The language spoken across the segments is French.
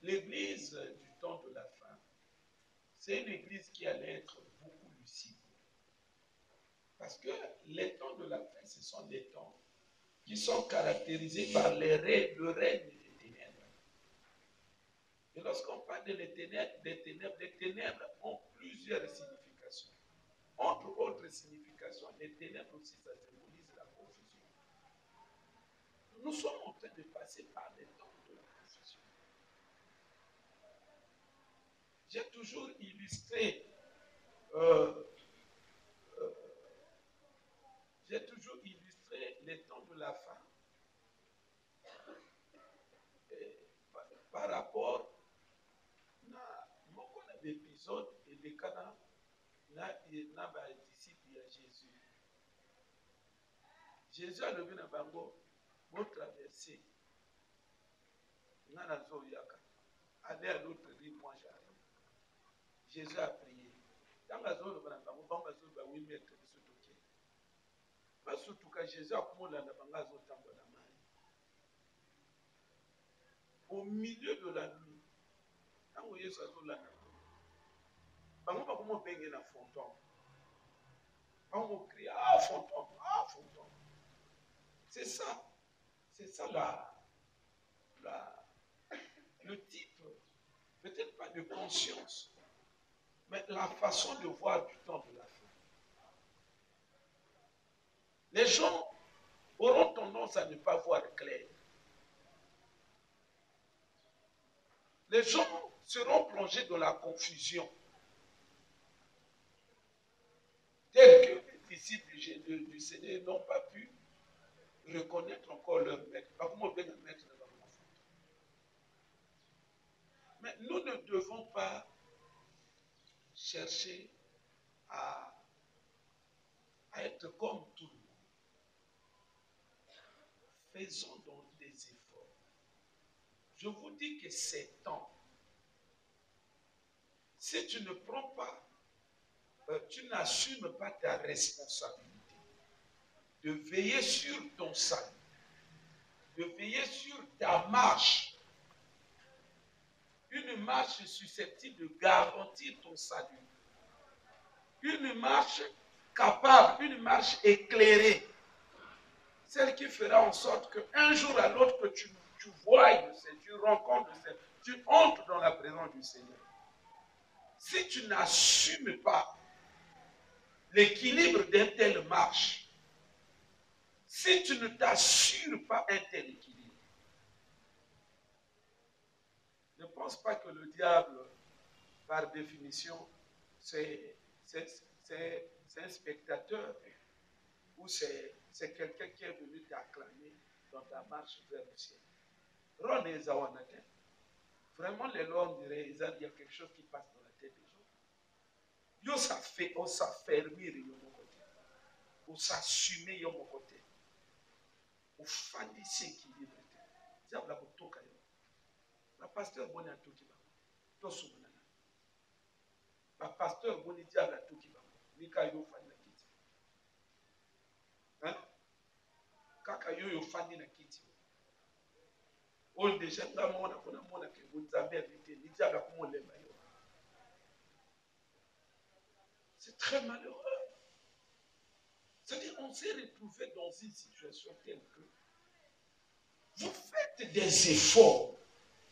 l'église du temps de la fin, c'est une église qui allait être beaucoup lucide. Parce que les temps de la fin, ce sont des temps qui sont caractérisés par le règne des ténèbres. Et lorsqu'on parle des ténèbres ont plusieurs significations. Entre autres significations, les ténèbres aussi, ça symbolise la confusion. Nous sommes en train de passer par des temps de la confusion. J'ai toujours illustré les temps de la fin par rapport à mon épisode et les canaux na disciple à Jésus. Jésus a levé na bango pour traverser. Aller à l'autre rive, moi j'arrive. Jésus a prié. Dans la zone de bango, bango zone ba 8 mètres de sotoké. Pas surtout quand Jésus a commencé à bango zone de la main. Au milieu de la nuit, quand vous voyez ça sur la nuit, bango ba comment baigner na fantôme. On crie ah fantôme, ah fantôme. C'est ça le type, peut-être pas de conscience, mais la façon de voir du temps de la fin. Les gens auront tendance à ne pas voir clair. Les gens seront plongés dans la confusion. Tels que les disciples du Seigneur n'ont pas pu reconnaître encore leur maître. Mais nous ne devons pas chercher à être comme tout le monde. Faisons donc des efforts. Je vous dis que c'est temps. Si tu ne prends pas, tu n'assumes pas ta responsabilité de veiller sur ton salut, de veiller sur ta marche. Une marche susceptible de garantir ton salut. Une marche capable, une marche éclairée. Celle qui fera en sorte qu'un jour à l'autre que tu voies le Seigneur, tu rencontres le Seigneur, tu entres dans la présence du Seigneur. Si tu n'assumes pas l'équilibre d'une telle marche, si tu ne t'assures pas un tel équilibre, ne pense pas que le diable, par définition, c'est un spectateur ou c'est quelqu'un qui est venu t'acclamer dans ta marche vers le ciel. Vraiment, les lois, on dirait, il y a quelque chose qui passe dans la tête des gens. On s'affermir de mon côté. On s'assumer de mon côté. On fandi s'équilibrer. C'est la botoka. Le pasteur Boni a tout qui va. Tout ce monde. Le pasteur Boni dit à la tout qui va. Mika yo fandi na kiti. Hein? Kaka yo fandi na kiti. On déjà là mona kuna mona ke Nzambe habité. Ni dit à la kumo lemba yo. C'est très malheureux. C'est-à-dire, on s'est retrouvé dans une situation telle que vous faites des efforts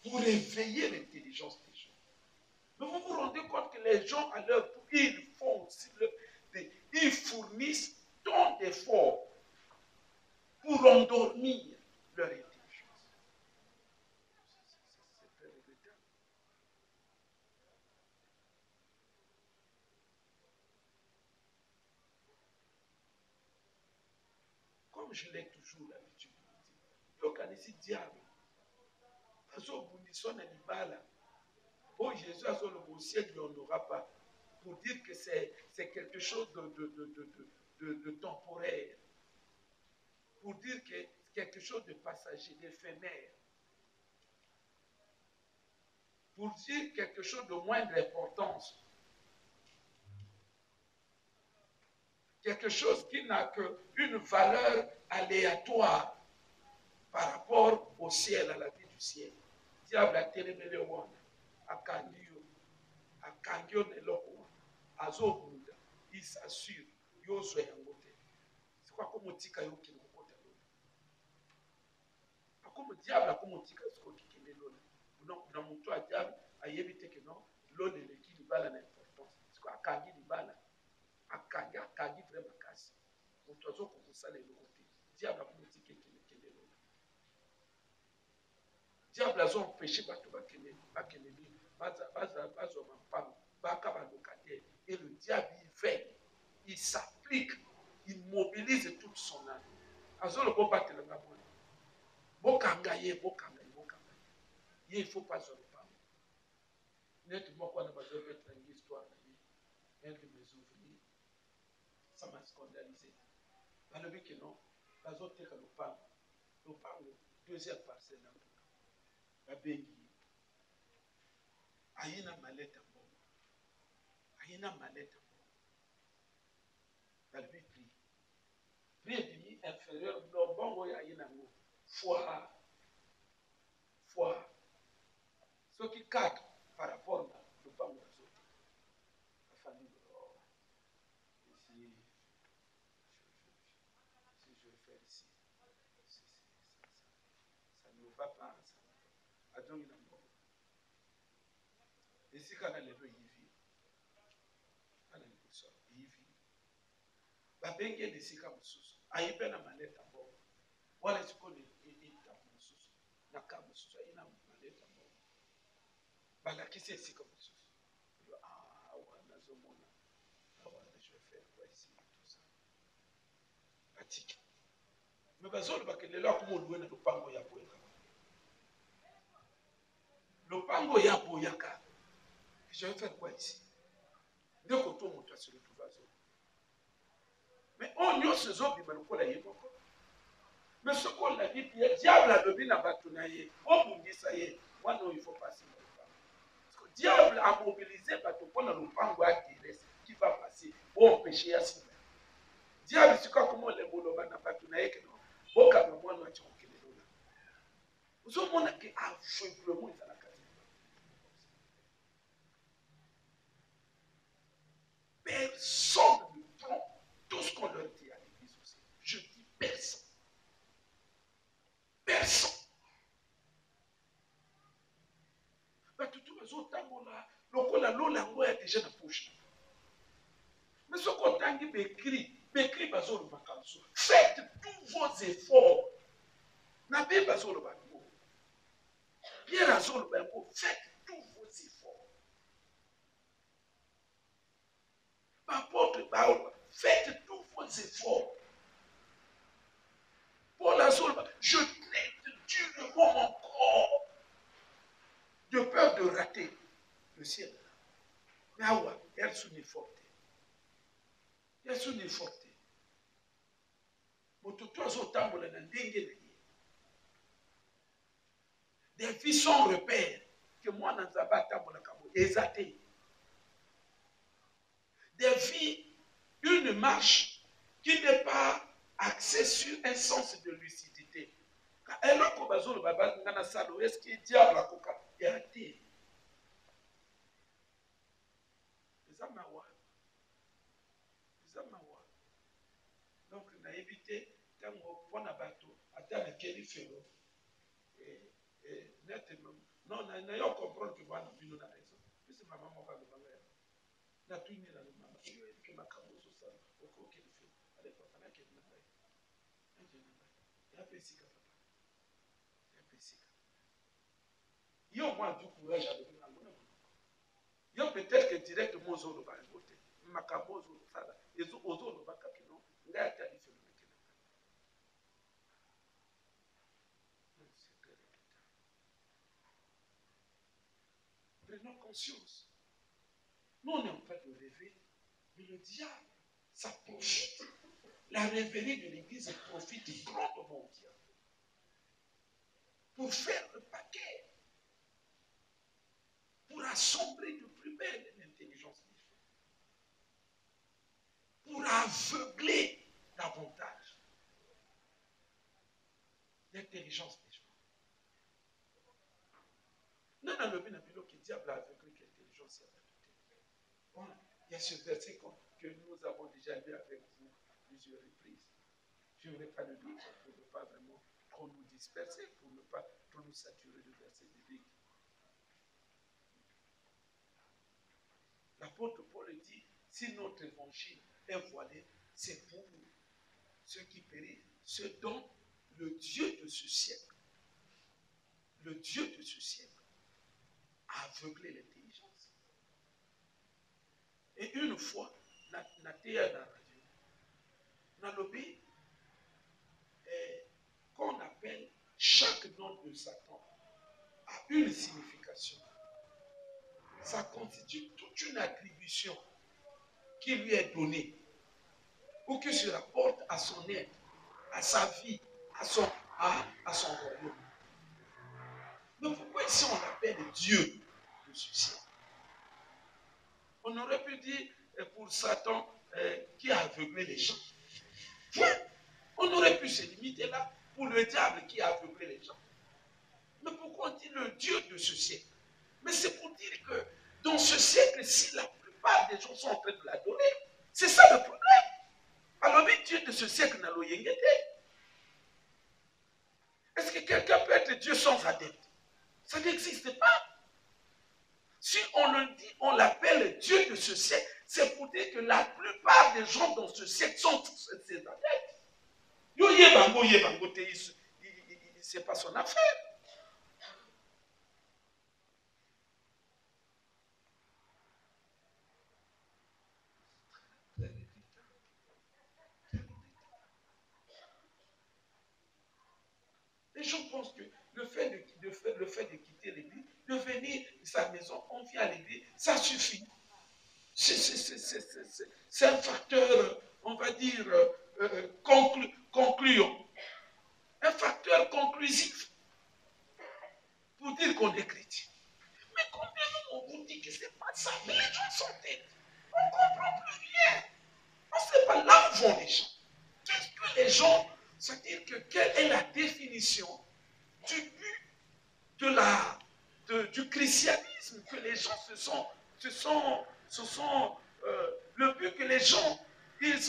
pour éveiller l'intelligence des gens. Mais vous vous rendez compte que les gens, à leur tour, ils font aussi, ils fournissent tant d'efforts pour endormir leur intelligence. C'est très regrettable. Comme je l'ai toujours l'habitude de dire, l'organisme diable, oh, Jésus a son au ciel, il n'y en aura pas. Pour dire que c'est quelque chose de temporaire. Pour dire que c'est quelque chose de passager, d'éphémère. Pour dire quelque chose de moindre importance. Quelque chose qui n'a qu'une valeur aléatoire par rapport au ciel, à la vie du ciel. diable atelemeli wana akangi yo na eloko wana azobunda il s'assure yozwa yango te siko akomotika yo okende kokota lona diable akomotika siko okikende lona na moto ya diable ayebi te ke non lona eleki libala na importance siko akangi libala akangi vrai makasi moto azokokosala eloko te diable akomotika ekende lona diable azoempêche bato bakende bazwa mampango baka balocataire et le diable il veille il s'applique il mobilise toute son âme azoloba obatelanga mwana bokanga ye ye il faut pas azwa lopango neti moko wana bazobetangi histoire na ye un de mes ouvriers ça m'a scandalisé balobi ke non bazoteka lopango deuxième parcelle na mbuka babengi aye na maleta mbongo balobi prix ebimi inférieur mbongo oyo aye nango fois soki 4 par rapport na lopango bazoteka afandi ici si je fais ici ça ne va pas azongi na mbongo esika na lelo yivi ana liboso yivi babengi ye esika mosusu aye mpe na maleta mbongo wana sikoyo etako mosusu na ka mosusu aye na maleta mbongo balakisi esika mosusu awa nazomona awa je vais faire quoi ici tout ça batiki me bazolobaka lelo akomoluwe na lopango ya boyaka lopango ya boyaka je vais faire quoi ici nde koto moto asi retrouve azoba mais oyo nyonso ezobima lokola ye moko mais soki olabi bie diable alobi na bato na ye obundisa ye wana oyo ifo pasi na lopango diable amobilize bato mpona lopango ya terese qui va passer oempêche ya sima diable sikoy akomoloba na bato na ye keno bokanga mwana ati kokende lona ozomona ke aveuglement ezala kati personne ne prend tout ce qu'on leur dit à l'église aussi. Je dis personne. Batutu bazotambola lokola lola ngo ya déjà na poche. Mais ce qu'on tangi bekri bazoloba kanso. Faites tous vos efforts. Na be bazoloba ngo. Pierre azoloba ngo faites tous vos efforts. Apôtre Paul, faites tous vos efforts. Paul azoloba, je traite durement mon corps de peur de rater le ciel. Mais awa, elles sont fortes. Elles sont fortes. Mototo azotambola na ndenge na ye. Des vies sans repère que moi na nzaba tambola kamo ezate. Des vies, une marche qui n'est pas axée sur un sens de lucidité. Eloko bazolo baba ngana salo est-ce que diable akoka yate. Ezamawa. Donc na éviter tango pona bato atana keli felo nettement non na yo comprendre que bana bino na raison. Puisque maman mo ba banga na tuini na mama yo ke makamozo sana oko keli felo ale papa na keli na bai ya pesika papa ya pesika yo moi du courage à donner à mon yo peut-être que directement zolo ba ngote makamozo sana ezo ozolo ba kapino ngai atali felo. Prenons conscience. Nous, on est en train de rêver, mais le diable, ça profite. La rêverie de l'Église profite grandement au diable. Pour faire le paquet. Pour assombrer de plus belle l'intelligence des gens. Pour aveugler davantage l'intelligence des gens. dans le Bénabino qui diable a aveuglé l'intelligence. Bon, il y a ce verset que nous avons déjà lu avec vous plusieurs reprises. Je ne voudrais pas le lire pour ne pas vraiment trop nous disperser, pour ne pas trop nous saturer de versets bibliques. L'apôtre Paul dit, si notre évangile est voilé, c'est pour ceux qui périssent, ceux dont le Dieu de ce siècle, a aveuglé l'intelligence. Et une fois, Natéa dans la radio, Nalobi, qu'on appelle chaque nom de Satan, a une signification. Ça constitue toute une attribution qui lui est donnée ou qui se rapporte à son être, à sa vie, à son royaume. Mais pourquoi ici on l'appelle Dieu de ce ciel? On aurait pu dire pour Satan qui a aveuglé les gens. Point. On aurait pu se limiter là pour le diable qui a aveuglé les gens. Mais pourquoi on dit le Dieu de ce siècle? Mais c'est pour dire que dans ce siècle-ci, la plupart des gens sont en train de l'adorer. C'est ça le problème. Alors, le Dieu de ce siècle n'a l'oyengete. Est-ce que quelqu'un peut être Dieu sans adepte? Ça n'existe pas. Si on le dit, on l'appelle Dieu de ce siècle, c'est pour dire que la plupart des gens dans ce siècle sont tous ses adeptes. C'est pas son affaire. Les gens pensent que le fait de quitter l'église, de venir de sa maison, on vient à l'église, ça suffit. C'est un facteur, on va dire, concluant. Un facteur conclusif pour dire qu'on est chrétien. Mais combien on vous dit que ce n'est pas ça? Mais les gens sont têtes. On ne comprend plus rien. On ne sait pas là où vont les gens. Qu'est-ce que les gens, c'est-à-dire que quelle est la définition du but du christianisme, que les gens le but que les gens, ils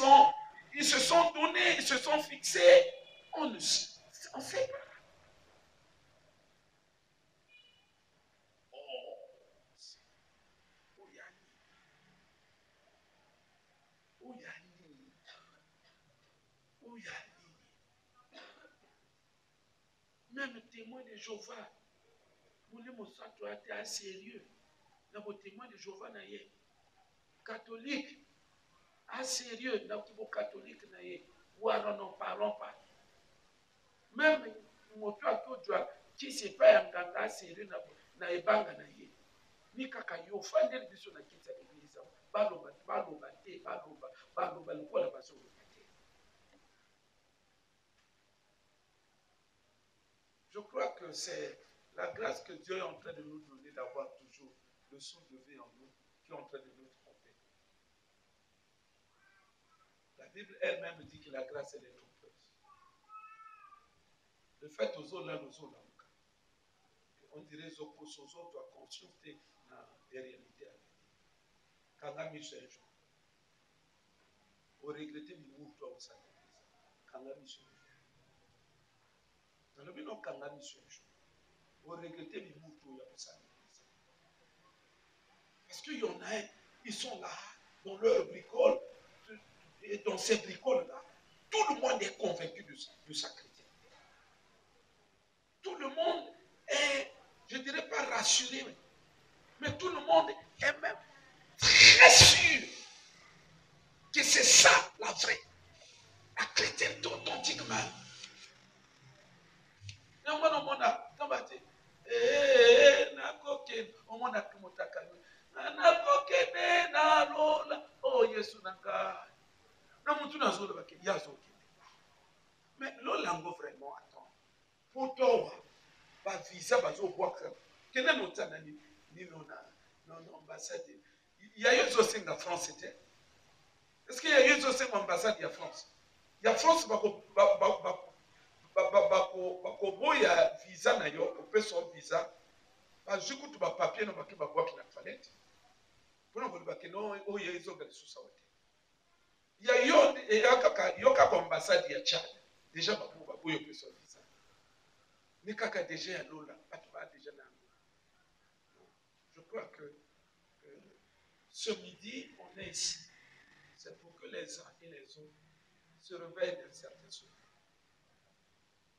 se sont donnés, ils se sont fixés, on sait pas. Même témoin de Jéhovah, vous les mossons été sérieux. Dans vos témoins de Jéhovah, catholique, à sérieux, dans vos catholiques, ou alors n'en parlons pas. Même moto qui ne sait pas un ganga sérieux, na ebanga na ye. Ni kaka yo fandel biso na kitsa l'église. Baloba lokola baso. Je crois que c'est la grâce que Dieu est en train de nous donner d'avoir toujours le souffle de vie en nous qui est en train de nous tromper. La Bible elle-même dit que la grâce elle est trompeuse. Le fait aux autres là, on dirait aux autres doit consulter des réalités. Quand la mission est jour, au regretter l'humour toi au sein de l'église. Quand la mission est jour. Dans le bilan quand la mission est jour. Au regretter l'humour toi au sein de l'église. Parce qu'il y en a, ils sont là, dans leur bricole, et dans ces bricoles-là, tout le monde est convaincu de sa chrétienté. Tout le monde est, je ne dirais pas rassuré, mais tout le monde est même très sûr que c'est ça la vraie, la chrétienté authentiquement. Mais l'olango vraiment attend. Pour toi, va visa bazo boire. Quel est notre ami? Non, ambassade. Il y a eu aussi en France, c'était. Est-ce qu'il y a eu aussi en ambassade de France? Il y a France, il y a visa, il y a son visa. Parce que tu vas papier dans ma toilette. Pour nous dire que non, oh ils ont des sous. Il y a yoka ambassade ya Tchad. Déjà babu yo personne visa. Mais kaka déjà ya lola, pas déjà na. Je crois que ce midi on est ici. C'est pour que les uns et les autres se réveillent d'un certain sommeil.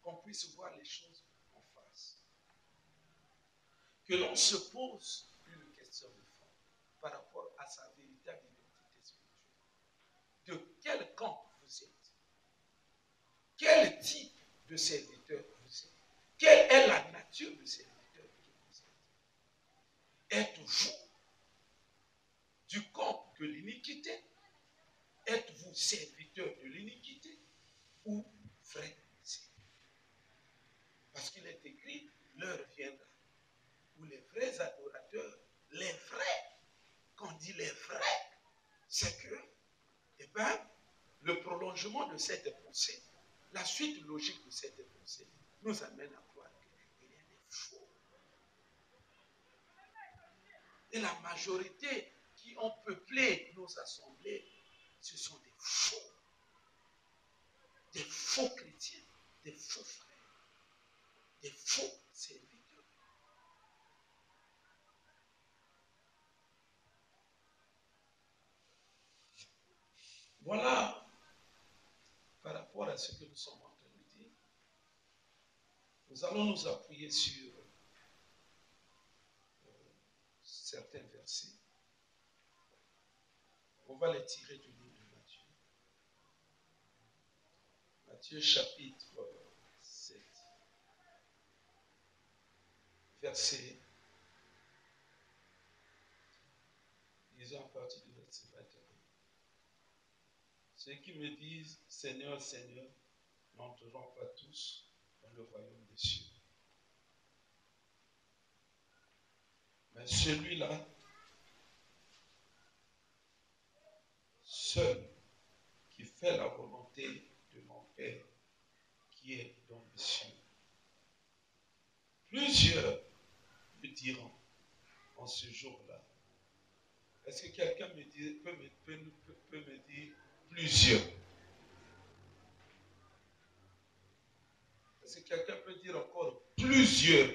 Qu'on puisse voir les choses en face. Que l'on se pose une question de fond par rapport à sa véritable identité spirituelle. De quel camp vous êtes? Quel type de serviteur vous êtes? Quelle est la nature de serviteur que vous êtes? Êtes-vous du camp de l'iniquité? Êtes-vous serviteur de l'iniquité ou vrai serviteur? Parce qu'il est écrit, l'heure viendra où les vrais adorateurs, les vrais, quand on dit les vrais, c'est que, eh bien, le prolongement de cette pensée, la suite logique de cette pensée, nous amène à croire qu'il y a des faux. Et la majorité qui ont peuplé nos assemblées, ce sont des faux chrétiens, des faux frères, des faux serviteurs. Voilà, par rapport à ce que nous sommes en train de dire, nous allons nous appuyer sur certains versets. On va les tirer du livre de Matthieu. Matthieu chapitre 7, verset, disons à partir du verset 21. Ceux qui me disent Seigneur, Seigneur, n'entreront pas tous dans le royaume des cieux. Mais celui-là, seul, qui fait la volonté de mon Père qui est dans les cieux. Plusieurs me diront en ce jour-là. Est-ce que quelqu'un peut me dire plusieurs? Est-ce que quelqu'un peut dire encore plusieurs?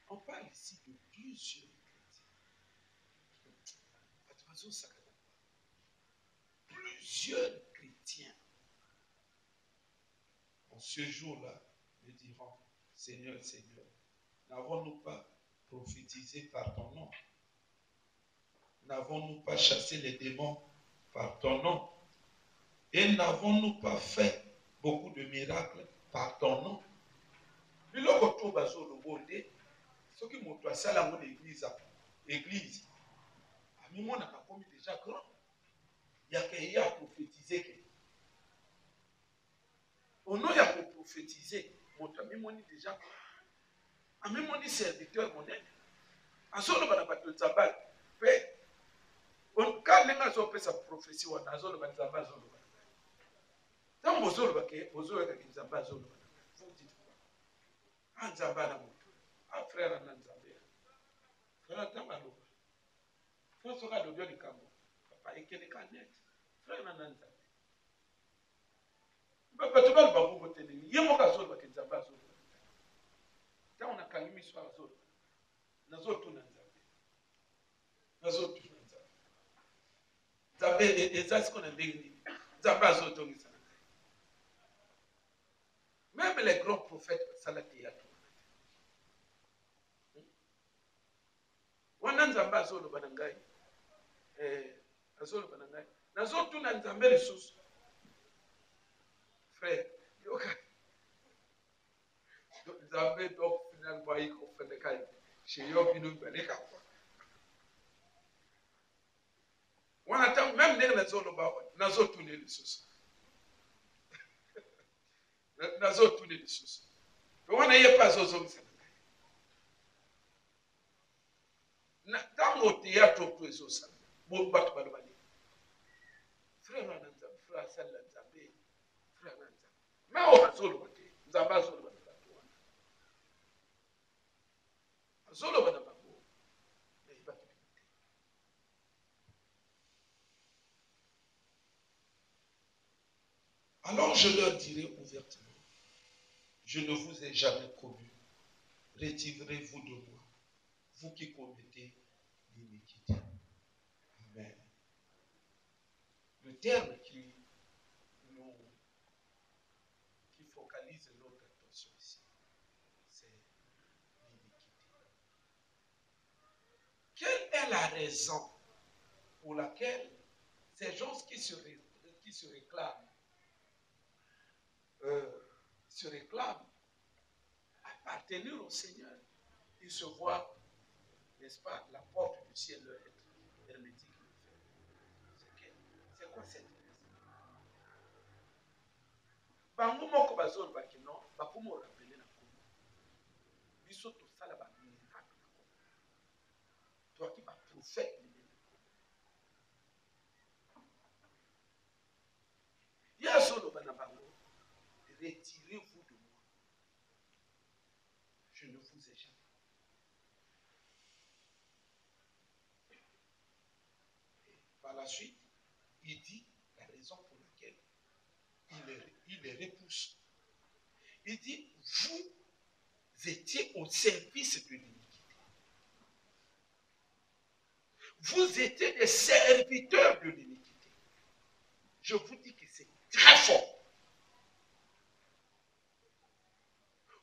On parle ici de plusieurs chrétiens. Plusieurs chrétiens en ce jour-là me diront, Seigneur, Seigneur, n'avons-nous pas prophétisé par ton nom? N'avons-nous pas chassé les démons par ton nom? Et n'avons-nous pas fait beaucoup de miracles par ton nom? Biloko to bazo lobonde, ce qui montre à ça là mon église, à mi on a commis déjà grand. Il y a qu'il a prophétisé. Au nom il y a pour prophétiser, mon ami mon déjà. À mi mon serviteur mon aide. À ce moment là bato zabal, fait. On quand les gens ont sa prophétie on a zolo bat zabal zolo. Tant bozolo baké, bozolo ka zabal zolo. Vous dites quoi? Ah zabal na moto. Ah frère na zabal. Frère tamalo. Frère soka do bien likambo. Papa ekele kanet. Frère na nanza. Papa to bal babu boteli. Yemo ka zolo baké zabal zolo. Tant on a kalimi soir zolo. Nazo to nanza. Nazo to nanza. Zabé et ça ce qu'on a dit. Zabal zolo to ngisa. Même les grands prophètes salati yato. Wana nzamba azolo banangai. Azolo banangai. Nazo to na nzambe lisusu. Frère, yoka. Nzambe donc finalement il ko fene kai. Chez yo binu baleka kwa. Wana ta même ndenge nazolo ba nazo to ne lisusu. Nazo to ne lisusu. Wana ye pas zozo msana. Na tango théâtre to ezosa. Bo batu balobani. Frère Nanza, frère Salla Nzambe, frère Nanza. Mais on va solo, Nzamba solo. Alors je leur dirai ouvertement, je ne vous ai jamais connu. Retirez-vous de moi, vous qui commettez l'iniquité. Amen. Le terme qui focalise notre attention ici, c'est l'iniquité. Quelle est la raison pour laquelle ces gens qui se réclament appartenir au Seigneur, ils se voient, n'est-ce pas, la porte du ciel leur être hermétique. C'est quoi cette raison? Bango moko bazol bakino bakomo rappeler na komo. Biso to sala ba miracle na komo. Toi qui ba prophète ya solo bana bango, retirez-vous de moi. Je ne vous ai jamais. Et par la suite, il dit la raison pour laquelle il les repousse. Il dit, vous étiez au service de l'iniquité. Vous étiez des serviteurs de l'iniquité. Je vous dis que c'est très fort.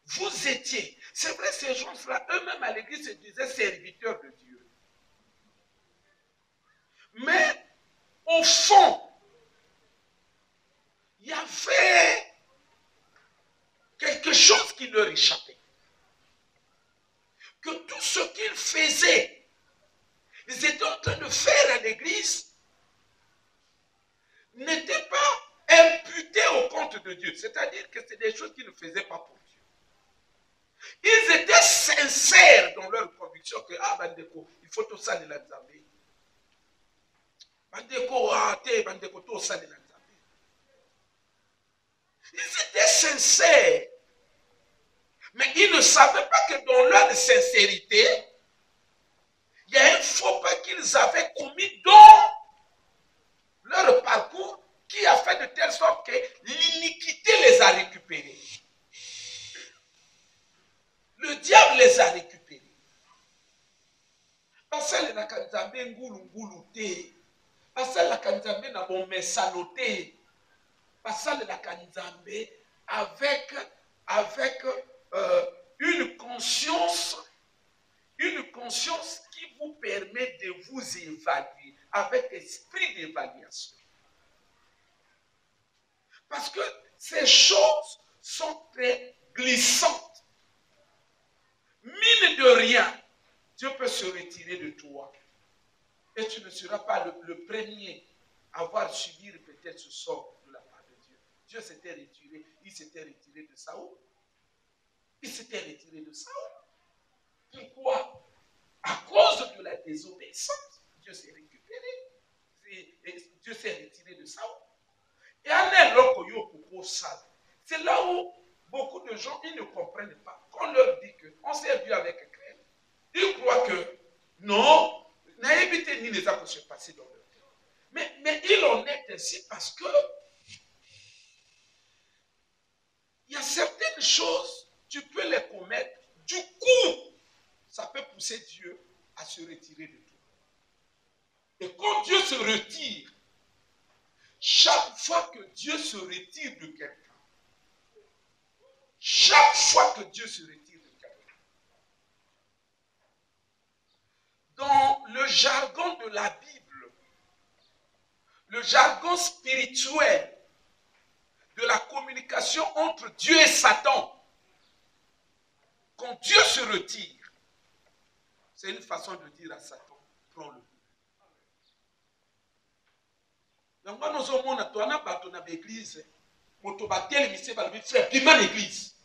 Vous étiez, c'est vrai, ces gens-là, eux-mêmes à l'église se disaient serviteurs de Dieu. Mais au fond, il y avait quelque chose qui leur échappait. Que tout ce qu'ils faisaient, ils étaient en train de faire à l'église, n'était pas imputé au compte de Dieu. C'est-à-dire que c'est des choses qu'ils ne faisaient pas pour Dieu. Ils étaient sincères dans leur conviction que, ah, Bandeko, il faut tout ça de la Zambie. Bandeko, ah, Bandeko, tout ça de la Zambie. Ils étaient sincères. Mais ils ne savaient pas que dans leur sincérité, il y a un faux pas qu'ils avaient commis dans leur parcours qui a fait de telle sorte que l'iniquité les a récupérés. Le diable les a récupérés. Basale na kanzambe ngulu te. Basale na kanzambe na bomesanote. Basale na kanzambe avec une conscience qui vous permet de vous évaluer avec esprit d'évaluation. Parce que ces choses sont très glissantes. Mine de rien, Dieu peut se retirer de toi. Et tu ne seras pas le premier à avoir subi peut-être ce sort de la part de Dieu. Dieu s'était retiré, il s'était retiré de Saoul. Il s'était retiré de Saoul. Pourquoi? À cause de la désobéissance, Dieu s'est récupéré. Dieu s'est retiré de Saoul. Et c'est là où beaucoup de gens, ils ne comprennent pas. Quand on leur dit qu'on s'est vu avec Crème, ils croient que non, n'a évité ni les actes se passer dans leur vie. Mais il en est ainsi parce que il y a certaines choses, tu peux les commettre, du coup, ça peut pousser Dieu à se retirer de toi. Et quand Dieu se retire, chaque fois que Dieu se retire de quelqu'un, chaque fois que Dieu se retire de quelqu'un, dans le jargon de la Bible, le jargon spirituel de la communication entre Dieu et Satan, quand Dieu se retire, c'est une façon de dire à Satan, prends-le. Donc, nous sommes dans l'église, frère, l'église.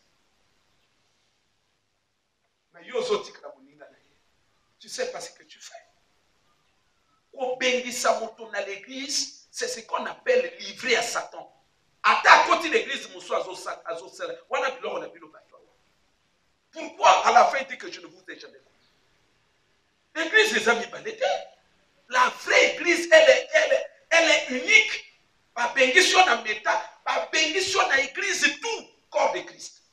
Tu sais pas ce que tu fais. Dans l'église, c'est ce qu'on appelle livrer à Satan. Attaque l'église, pourquoi à la fin il dit que je ne vous ai jamais connu? L'église des amis balete. La vraie église, elle est unique. Pas bénédiction dans méta, pas bénédiction dans l'église, tout corps de Christ.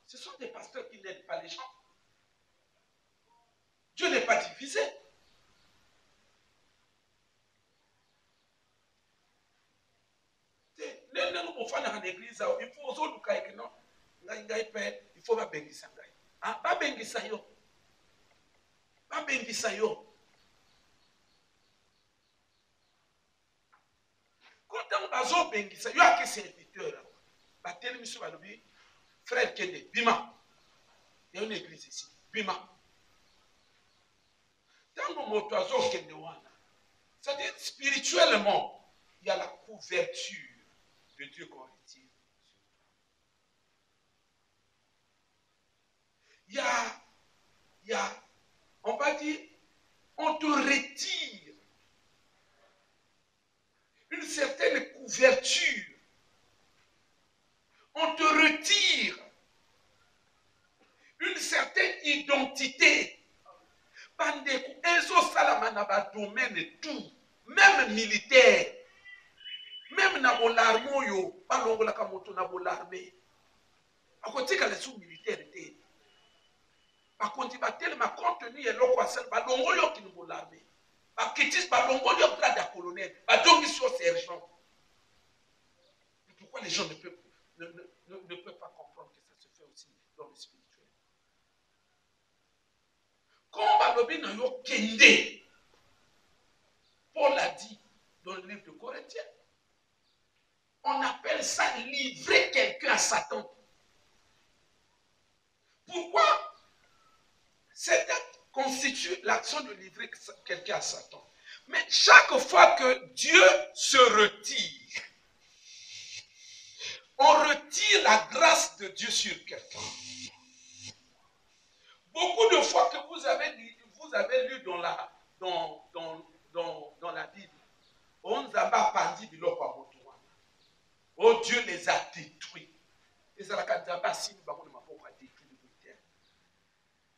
Ce sont des pasteurs qui n'aident pas les gens. Dieu n'est pas divisé. L'église, il faut aux autres cas que non, il faut pas bénir ça. Pas bénir ça yo. Pas bénir ça yo. Quand on a bénir ça, il y a que serviteur. Batel monsieur Balobi, frère Kende, Bima. Il y a une église ici, Bima. C'est-à-dire spirituellement, il y a la couverture de Dieu qu'on retire. Il y a, on va dire, on te retire une certaine couverture. On te retire une certaine identité. Bandeko, ezo salamana ba domaine tout, même militaire, même na l'armée yo, balongola ka moto na l'armée. Akotika les sous militaires te. Akonti ba tellement contenu et loko asel balongolo ki no l'armée. Ba kitis balongolo grade à colonel, ba dongi sur sergent. Pourquoi les gens ne peuvent pas comprendre que ça se fait aussi dans le spirituel? Quand Balobi n'a yo kende, Paul a dit dans le livre de Corinthiens, on appelle ça livrer quelqu'un à Satan. Pourquoi? Cet acte constitue l'action de livrer quelqu'un à Satan. Mais chaque fois que Dieu se retire, on retire la grâce de Dieu sur quelqu'un. Beaucoup de fois que vous avez lu dans la Bible, on nous a pas pandi biloko à moto. Oh, Dieu les a détruits.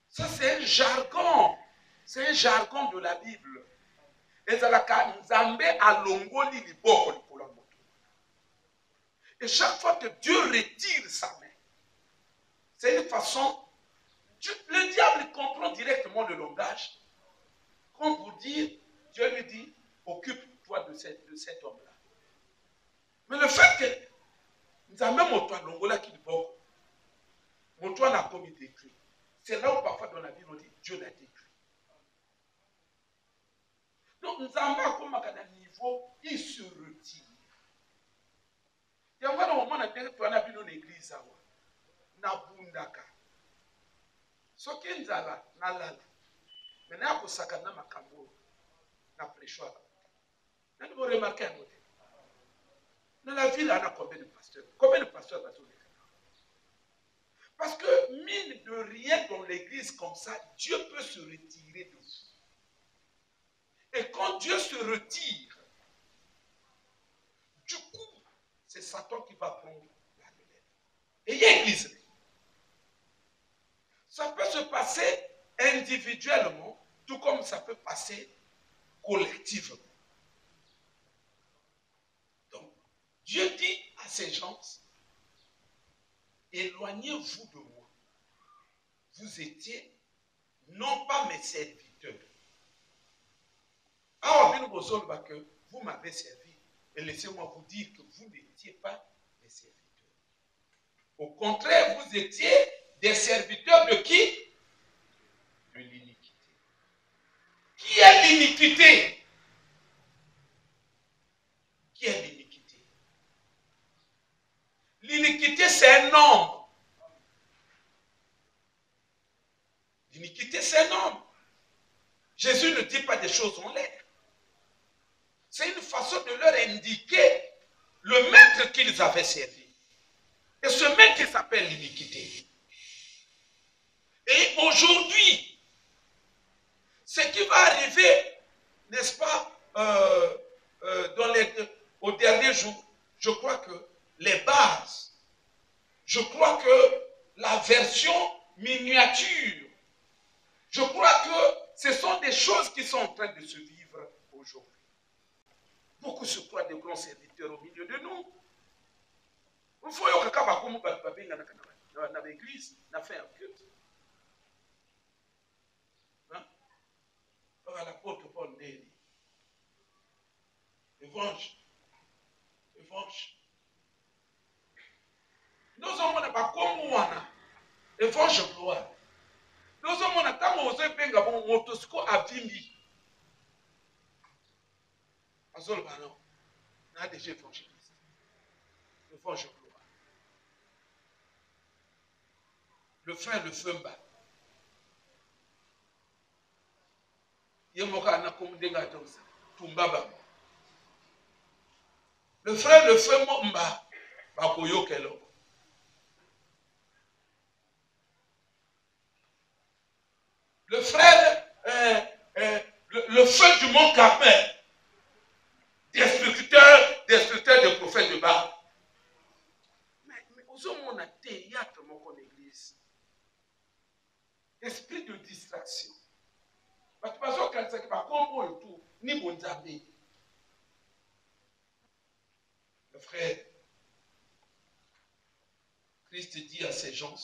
Ça, c'est un jargon. C'est un jargon de la Bible. Et chaque fois que Dieu retire sa main, c'est une façon. Le diable comprend directement le langage. Comme pour dire, Dieu lui dit, occupe-toi de cet homme-là. Mais le fait que nous avons même moto longola qui dit, moto n'a commis détruit. C'est là où parfois dans la Bible on dit, Dieu l'a détruit. Donc nous avons comme à niveau, il se retire. Il y a un moment dans l'église, na bundaka. Ce qui nous a là, na lala. Maintenant, il y a un makambo, na prêchoir. Vous remarquez un côté. Dans la ville, on a combien de pasteurs? Combien de pasteurs va tourner? Parce que, mine de rien dans l'église comme ça, Dieu peut se retirer de vous. Et quand Dieu se retire, du coup, c'est Satan qui va prendre la relève. Et il y a l'église. Ça peut se passer individuellement, tout comme ça peut passer collectivement. Donc, Dieu dit à ces gens, éloignez-vous de moi. Vous étiez non pas mes serviteurs. Alors, vous m'avez servi. Et laissez-moi vous dire que vous n'étiez pas mes serviteurs. Au contraire, vous étiez des serviteurs de qui? De l'iniquité. Qui est l'iniquité? Qui est l'iniquité? L'iniquité, c'est un nombre. L'iniquité, c'est un nombre. Jésus ne dit pas des choses en l'air. C'est une façon de leur indiquer le maître qu'ils avaient servi. Et ce maître s'appelle l'iniquité. Et aujourd'hui, ce qui va arriver, n'est-ce pas, au dernier jour, je crois que les bases, je crois que la version miniature Je crois que ce sont des choses qui sont en train de se vivre aujourd'hui. Beaucoup se croient des grands serviteurs au milieu de nous. Il faut que dans l'église, on a fait un culte. Hein? L'apôtre Paul dit, évangile. Nous avons pas comme on évangile gloire. Nous avons un temps où on a penga bon motosco à Vimbi. Azol banon, n'a déjà évangéliste. Évangile gloire. Le frère le Femba. Yemoka na komudenga tonsa. Tumbaba. Le frère le Femba. Bakoyo kelo. Le frère, le feu du mont Carmel, destructeur des prophètes de Baal. Mais aux hommes, on a théâtre, mon église. Esprit de distraction. Parce que le frère, Christ dit à ces gens,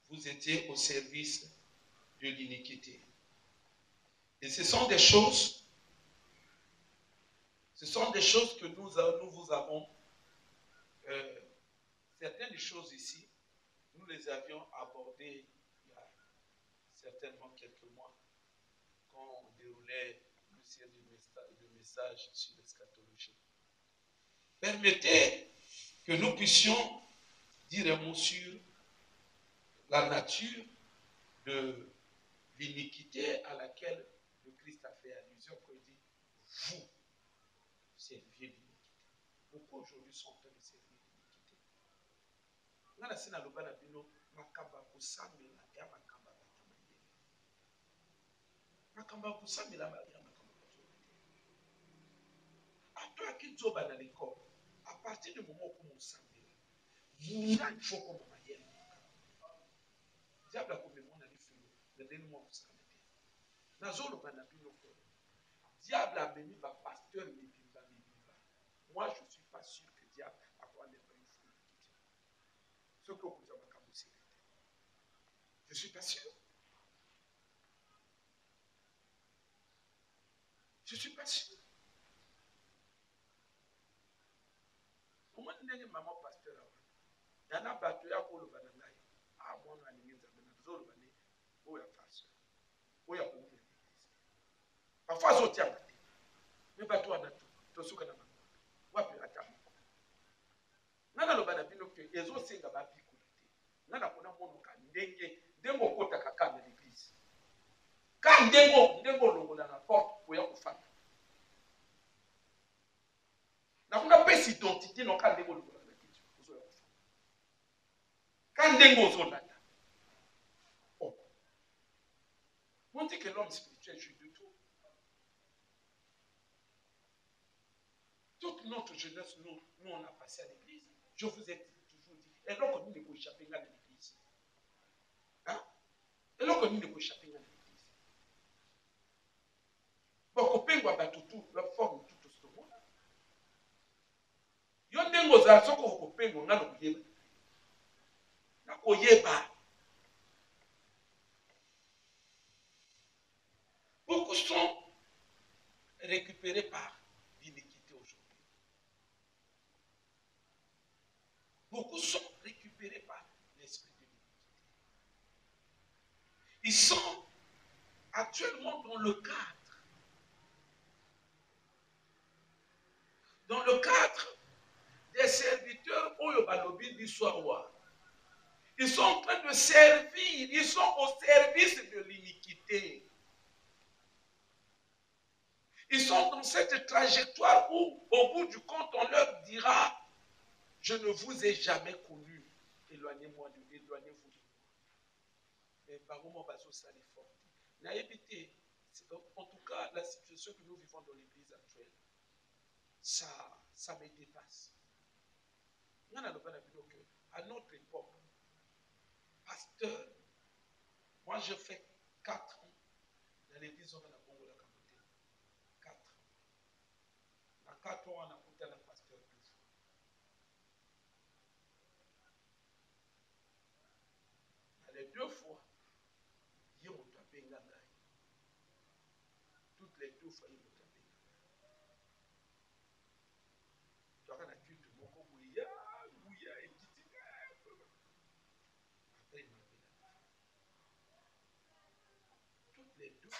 vous étiez au service de l'iniquité. Et ce sont des choses que nous vous avons, certaines choses ici, nous les avions abordées il y a certainement quelques mois, quand on déroulait une série de messages sur l'eschatologie. Permettez que nous puissions dire un mot sur la nature de l'iniquité à laquelle le Christ a fait allusion quand il dit vous serviez l'iniquité. Beaucoup aujourd'hui sont en train de servir l'iniquité. Ngana sina lobana bino makamba kusamela ya makamba batamanye. Makamba kusamela ya makamba batamanye. Après qu'il zoba dans l'école, à partir du moment où on samela, muna il faut qu'on mayele. Diable a comme mon ami fulu, le dernier mois vous samela. Nazolo bana bino ko. Diable a béni par pasteur Mibimba. Moi, je ne suis pas sûr que diable a quoi les vraies fous. Ce que vous avez cabossé. Je ne suis pas sûr. Je ne suis pas sûr. Au moins, il y a maman pasteur. Il y a un pasteur qui a le bananaï. Ah, moi, on a une zone où il y a face. Où il y a beaucoup de l'église. Parfois, ils ont été abattus. Mais pas toi, tu as souka na maman. Wapi atamu. Nana lo bana bino ke ezo senga ba bikulite. Nana kuna mono ka ndengo kota kaka na l'église. Ka ndengo longola na porte pour ya kufana. Na kuna pesi identité no ka ndengo longola na kitu. Ozo ya kufana. Ka ndengo ozo lata. Oh. On dit que l'homme spirituel joue de tout. Toute notre jeunesse, nous on a passé à l'église. Je vous ai toujours dit. Et là, nous ne pouvons échapper à l'église. Hein? Et là, nous ne pouvons échapper à l'église. Bon, quand on va tout, la forme tout ce monde. Il y a des choses qui sont faites, on a le beaucoup sont récupérés par l'iniquité aujourd'hui. Beaucoup sont récupérés par l'esprit de l'iniquité. Ils sont actuellement dans le cadre des serviteurs Oyobalobi d'Issoawa. Ils sont en train de servir, ils sont au service de l'iniquité. Ils sont dans cette trajectoire où, au bout du compte, on leur dira, je ne vous ai jamais connu. Éloignez-vous de moi. Mais par moment, ça les fort. En tout cas, la situation que nous vivons dans l'église actuelle, ça me dépasse. À notre époque, pasteur, moi je fais 4 ans dans l'église, on a la Congo la Cameroun. 4 ans. Dans 4 ans, on a coûté la pasteur 2 fois. Dans les 2 fois, il y a un tapé là. Toutes les 2 fois, il y a un tapé là. Tu as un culte, mon corps, bouilla, et petit. Après, il m'a appelé là. Toutes les 2 fois.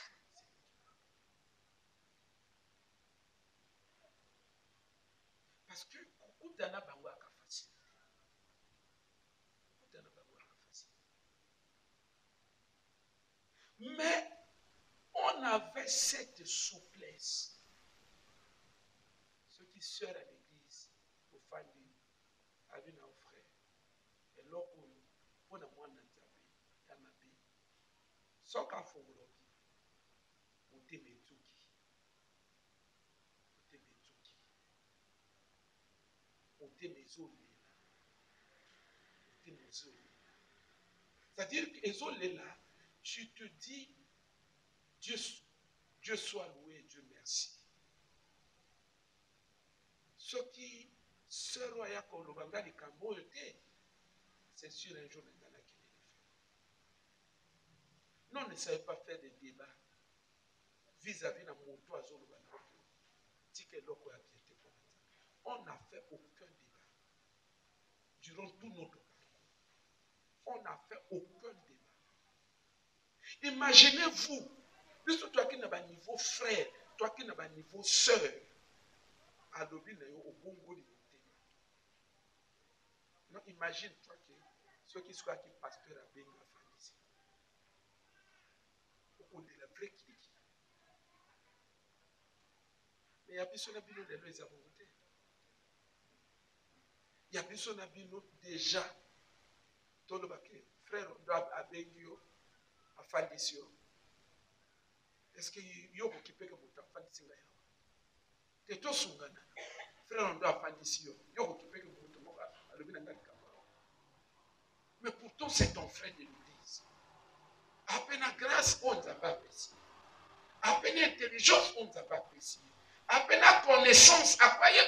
Parce que Koukutana Bangwaka facile. Koukutana Bangwaka facile. Mais on avait cette souplesse. Ceux qui sœurs à l'église, au famille, avec nos frères, et l'autre, pour la moindre d'Anzabé, Yamabé, sans qu'à Fogolobi, ou Temetsuki, ou Temezoli. C'est-à-dire que là, tu te dis, Dieu soit loué, Dieu merci. Ce qui sera ya kolobanga li kambo yote, c'est sûr un jour dans la qui le fait. Non, on ne savait pas faire des débats vis-à-vis de mon toit on n'a fait aucun débat durant tout notre parcours. On n'a fait aucun débat. Imaginez-vous, puisque toi qui n'as pas niveau frère, toi qui n'as pas niveau sœur, à l'objet au bongo de non, imagine-toi que ceux qui sont qui pasteur à Benga Fanisi. On est la vraie qui. Mais il y a personne qui a besoin de volonté. Il y a personne qui a besoin déjà. Tout le monde, frère, on doit à Bengio, à Fanisi. Est-ce que vous avez occupé que vous avez Fanisi? Et tout ce monde, frère, on doit à Fanisi. Vous avez occupé que vous avez mais pourtant, c'est ton frère de l'église. À peine la grâce, on ne t'a pas apprécié. À peine l'intelligence, on ne t'a pas apprécié. À peine la connaissance, à quoi il y a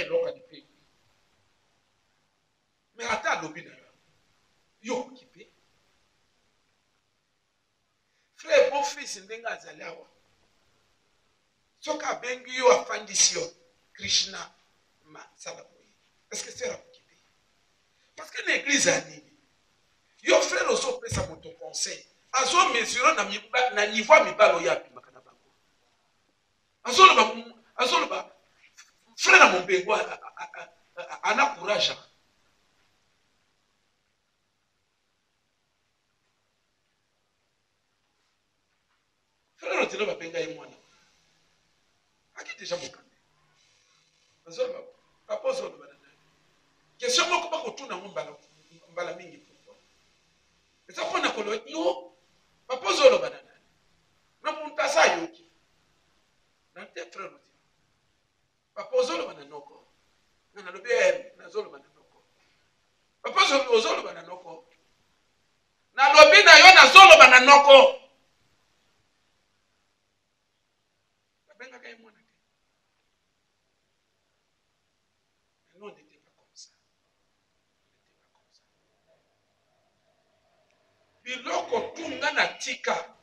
localité. Mais attends, l'objet d'ailleurs. Yo occupé. Frère, bon fils, n'enga zalawa. Soka bengi yo afandisio. Krishna, ma salaboyi. Est-ce que c'est occupé? Parce que l'église a dit. Yo frère aussi peut ça mon conseil. Azo mesurer na niveau mibalo ya pimaka na bango. Azo ba frère na mon bengo ana courage. Frère otino ba benga yimwana. Aki déjà mokande. Azo ba papa zo ba na. Question moko ba ko tuna mbala mingi pourquoi. Et ça pona ko yo papa zo ba na. Na muntasa yoki. Na te frère otino. Papa zo ba na noko. Na lobi na zo ba na noko. Papa zo ba na noko. Na lobi na yo na zo ba na noko. Non, on n'était pas comme ça. Biloko tunga na tika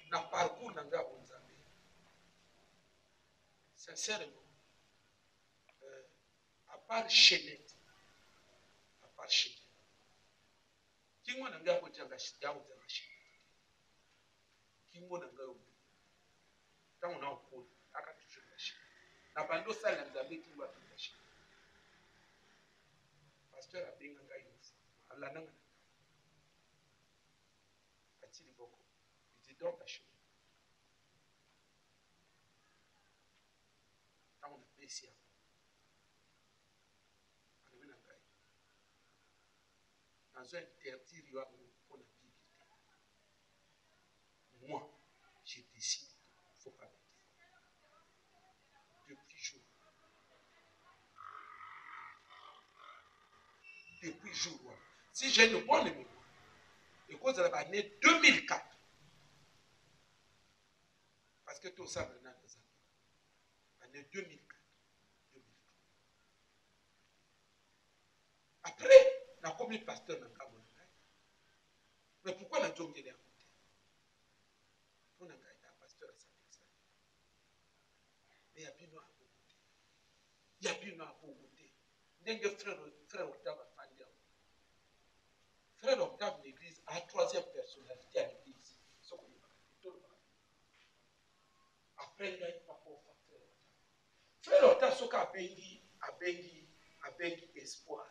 na parcours na nga bonzambe. Sincèrement, à part Chenette, kingo na nga kotanga yango za Chenette. Kingo na nga obi. Tango na okolo aka toujours la Chenette. Na bando sala nzambe kingo aka la Chenette. Pasteur abenga nga yofu. Allah nanga. Atili boko. Il dit donc la Chenette. Tango na pesi ya. Dans un interdire pour la Bible. Moi, je décide, il ne faut pas mettre. Depuis jour. Si j'ai une bonne mémoire, et que cause de l'année 2004. Parce que tout ça maintenant des années. L'année 2004. Après, on a commis pasteur dans le Cameroun. Mais pourquoi on a dit qu'il est à côté? On a été un pasteur à sa personne. Mais il y a bien à côté. Il y a bien à côté. N'est-ce frère Octave a fait dire. Frère Octave, l'église, a la troisième personnalité à l'église. Après, il n'y a pas pour frère Octave. Frère Octave, ce qu'a béni espoir.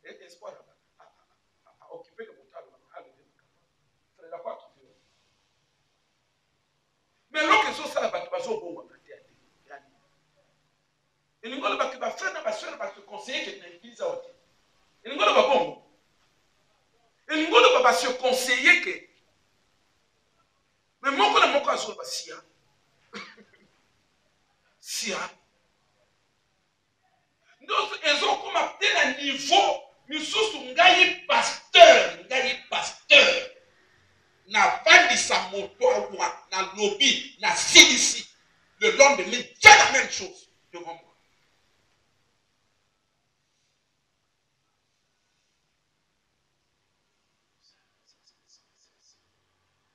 Espoir a occupé le montage. Frère, n'a pas quitté. Mais lorsque ça, va se bon. Et nous allons faire ma soeur va se conseiller que l'église a été. Et nous allons bon. Et nous allons se conseiller que. Mais moi, quand je me suis dit, Sia. Nous, ils ont comme à tel niveau, nous sommes pasteur. Na vandi sa moto na lobby, na CDC. Le lendemain, fait la même chose devant moi.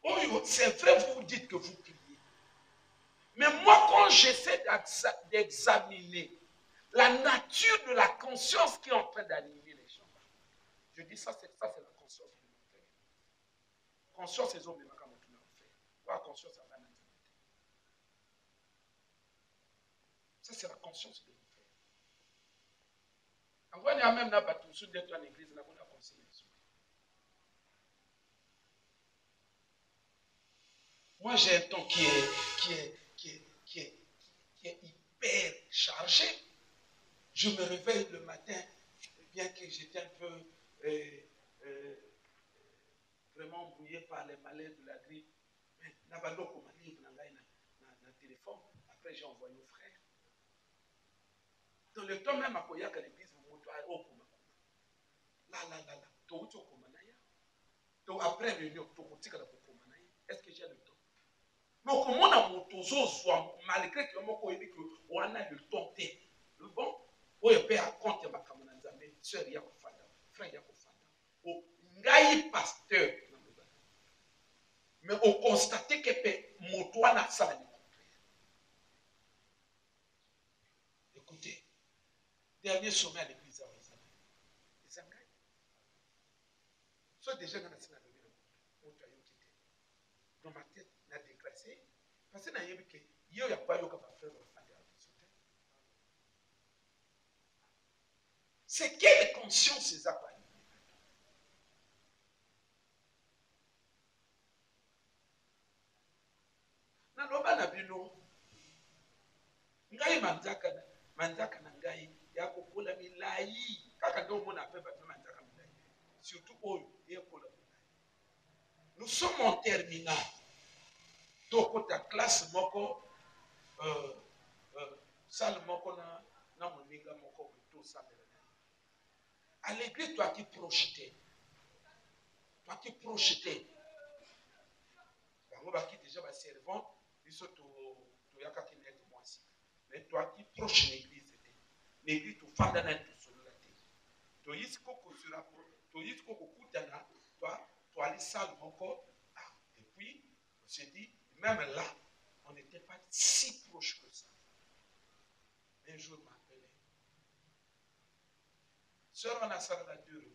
Oh, c'est vrai, vous dites que vous priez. Mais moi, quand j'essaie d'examiner la nature de la conscience qui est en train d'animer les gens, je dis ça, c'est la conscience de mon frère. Conscience, c'est hommes, la conscience, ça, c'est la conscience de mon frère. Avant, il y a même là, tout d'être en église, on a conseillé. Moi, j'ai un temps qui est hyper chargé. Je me réveille le matin, bien que j'étais un peu vraiment embrouillé par les malaises de la grippe. Mais Nabaloko m'a livré dans le téléphone. Après, j'ai envoyé au frère. Dans le temps même, à Koyak, à l'église, vous montrez au Kuma. Là. Après réunion, est-ce que j'ai le temps? Donc, comment on a mon tozo, malgré que on a le temps, bon, on peut à compte ma camarade, soeur Yakofanda, frère Yakofanda, au ngai pasteur. Mais on constate que mon toit n'a pas le contraire. Écoutez, dernier sommet à l'église à Oizana. Les Angai. Soit déjà dans la scène à l'oeil, mon toit est quitté. Dans ma tête, n'a déclassé. Parce que n'a pas que il y a pas eu qu'à faire le faire. C'est quelle conscience ces appareils? Naloba na bino. Ngai manzaka na ngai ya kokola milai. Kaka ndo mona pe ba manzaka milai. Surtout oyo ekola milai. Nous sommes en terminale. Toko ta classe moko salle moko na moninga moko to samela. À l'église, toi qui projetais. On va quitter déjà ma servante, ils sont au yaka qui n'est moi aussi. Mais toi qui proche l'église, l'église tu fais dans un sur la tête. Tu y es coco sur la porte, tu y es coco coutana, toi aller salle encore. Et puis on s'est dit, même là, on n'était pas si proche que ça. Un jour m'a appelé. Sœur, on a ça dans 2 remarques.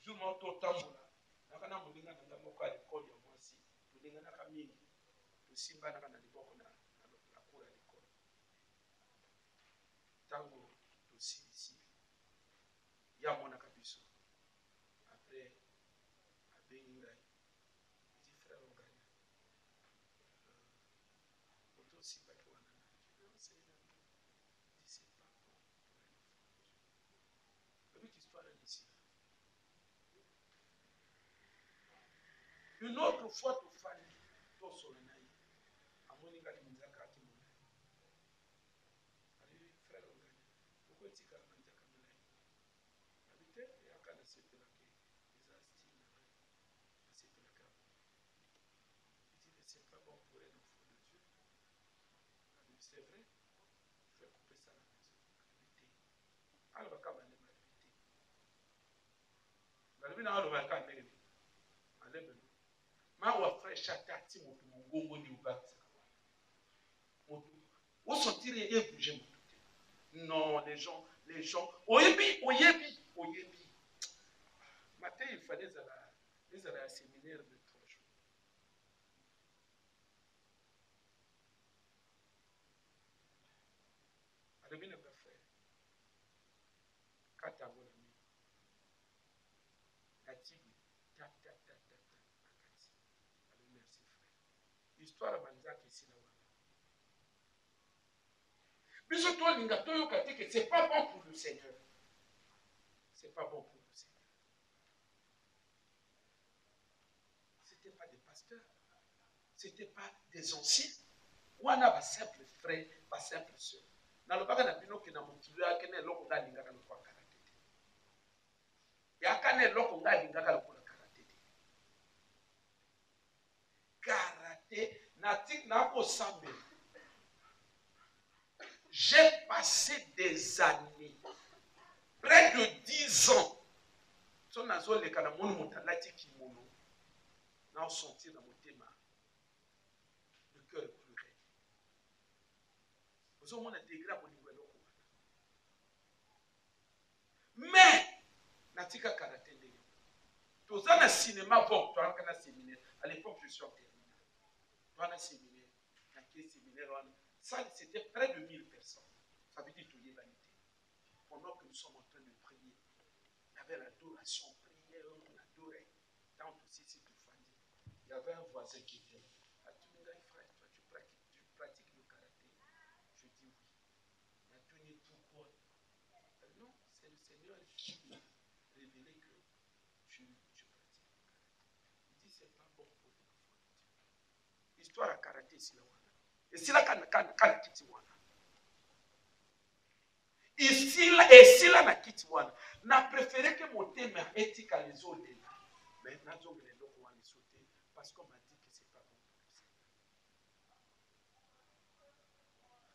Je m'en total là. Nakana moninga na moko à l'école ya moi si. Moninga na kamini. Simba na kana liboko na kula l'école. Tango aussi ici. Ya mona kabiso. Après abenga dit frère Ongana. Auto si pas toi na. Je vais enseigner la vie. Dit c'est pas bon pour un enfant. Petite histoire ici. Une autre fois tu fais to solanaï. Amoninga limzaka kimona. Allez frère Ongana. Pourquoi tu as manzaka milai? Habité et akana na lo ba ka ndenge. Alebe. Ma wa frère chata ti moto mongongo ni ubakisa. Moto. Où sentir et bouger moto. Non, les gens, oyebi. Matin, il fallait aller à un séminaire de 3 jours. Alebe ne pas faire. Katango na mi. Natibi. Ta. Akati. Alebe merci frère. Histoire banzaki ici na wana. Biso to linga to yoka te que c'est pas bon pour le Seigneur. C'est pas bon pour le Seigneur. C'était pas des pasteurs. C'était pas des anciens. Wana ba simple frère, ba simple sœur. Na lobaka na bino ke na mokilo ya kene loko nga lingaka lokwa karate. Ya kane loko nga lingaka lokwa karate. Karate na tik na ko sambe. J'ai passé des années, près de 10 ans. Son nazo le kana monu mutalati kimono. Na sentir dans mon thème. Le cœur pleurait. Vous avez un degré au niveau de l'eau. Mais, natika karaté. Tu as un cinéma, tu as un séminaire. À l'époque, je suis en terminale. Tu as un séminaire. Ça, c'était près de 1000 personnes. Ça veut dire que tu es vanité. Pendant que nous sommes en train de prier, il y avait l'adoration, prière, on adorait. Tant aussi, si tu fais. Il y avait un voisin qui vient. Frère, toi, tu pratiques le karaté. Je dis oui. Il a donné pourquoi? Non, c'est le Seigneur qui m'a révélé que je pratique le karaté. Il dit c'est pas bon pour les enfants de Dieu. Histoire à karaté ici là. Et si là quand kiti wana. Ici là na kiti wana. N'a préféré que mon thème éthique à les autres. Mais n'a pas les autres wana sauter parce qu'on m'a dit que c'est pas bon pour le Seigneur.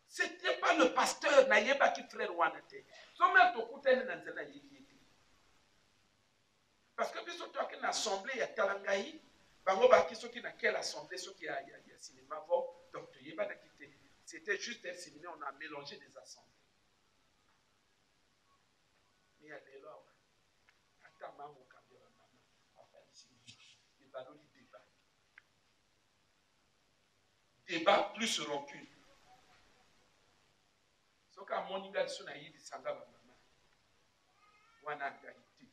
C'était pas le pasteur Nayeba qui frère wana te. Son même to kutene na nzela yiki. Parce que biso to akina assemblée ya Talangai, bango ba kiso ki na quelle assemblée so ki ya cinéma vo donc to yeba na kité. C'était juste un séminaire, on a mélangé des assemblées. Mais à l'élo ata maman kabela maman enfin ici il va donner débat. Débat plus rancune. So ka moninga so na yidi sanga ba maman. Wana gaiti.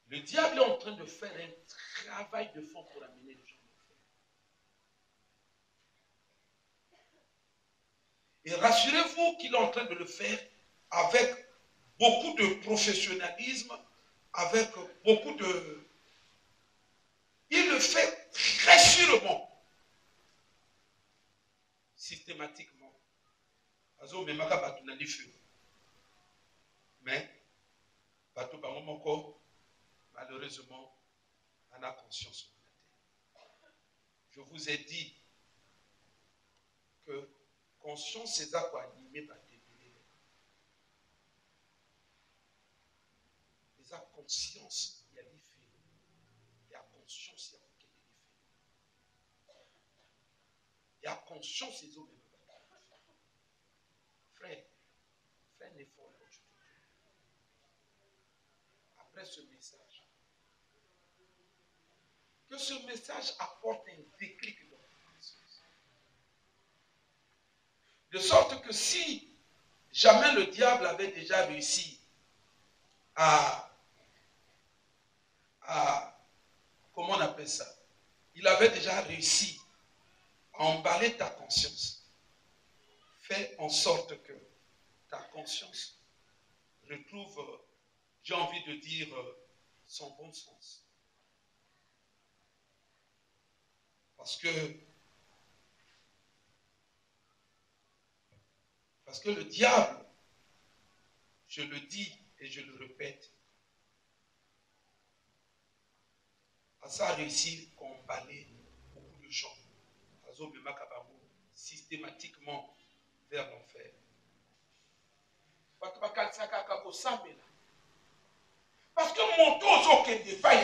Le diable est en train de faire un travail de fond pour amener les gens. Et rassurez-vous qu'il est en train de le faire avec beaucoup de professionnalisme, avec beaucoup de... Il le fait très sûrement, systématiquement. Mais, malheureusement, on a conscience. Je vous ai dit que conscience c'est ça quoi animé par des les a conscience il y a des faits il y a conscience il y a aucun effet il y a conscience ils ont frère fais un effort là aujourd'hui après ce message que ce message apporte un déclic dans votre conscience de sorte que si jamais le diable avait déjà réussi à comment on appelle ça? Il avait déjà réussi à emballer ta conscience. Fais en sorte que ta conscience retrouve, j'ai envie de dire, son bon sens. Parce que le diable, je le dis et je le répète, a ça réussi à emballer beaucoup de gens. systématiquement vers l'enfer. Parce que mon tozo qui n'est pas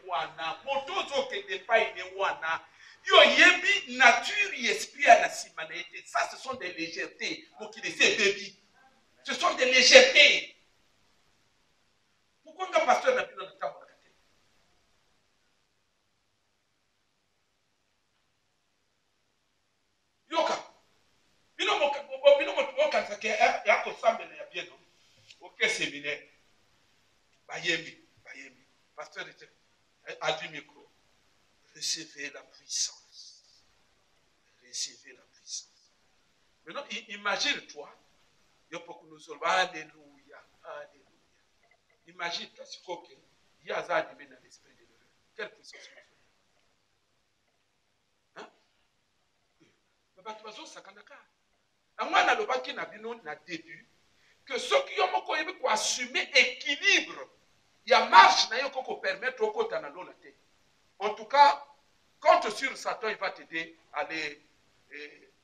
wana, mon tozo qui n'est pas wana, yo yebi nature et esprit à la simanité. Ça, ce sont des légèretés. Pour qui laissent baby. Ce sont des légèretés. Pourquoi un pasteur n'a plus dans le temps? Yoka. Bino mo kansa ke ya ko sambe na ya bien non. OK séminaire. Bayemi. Pasteur a du micro. Recevez la puissance. Recevez la puissance. Maintenant, imagine-toi. Alléluia. Alléluia. Imagine-toi ce qu'il y a dans l'esprit de Dieu. Quelle puissance. Hein? Que ceux qui ont assumé l'équilibre, il y a marche qui permettre au côté de la tête. En tout cas, compte sur Satan, il va t'aider à aller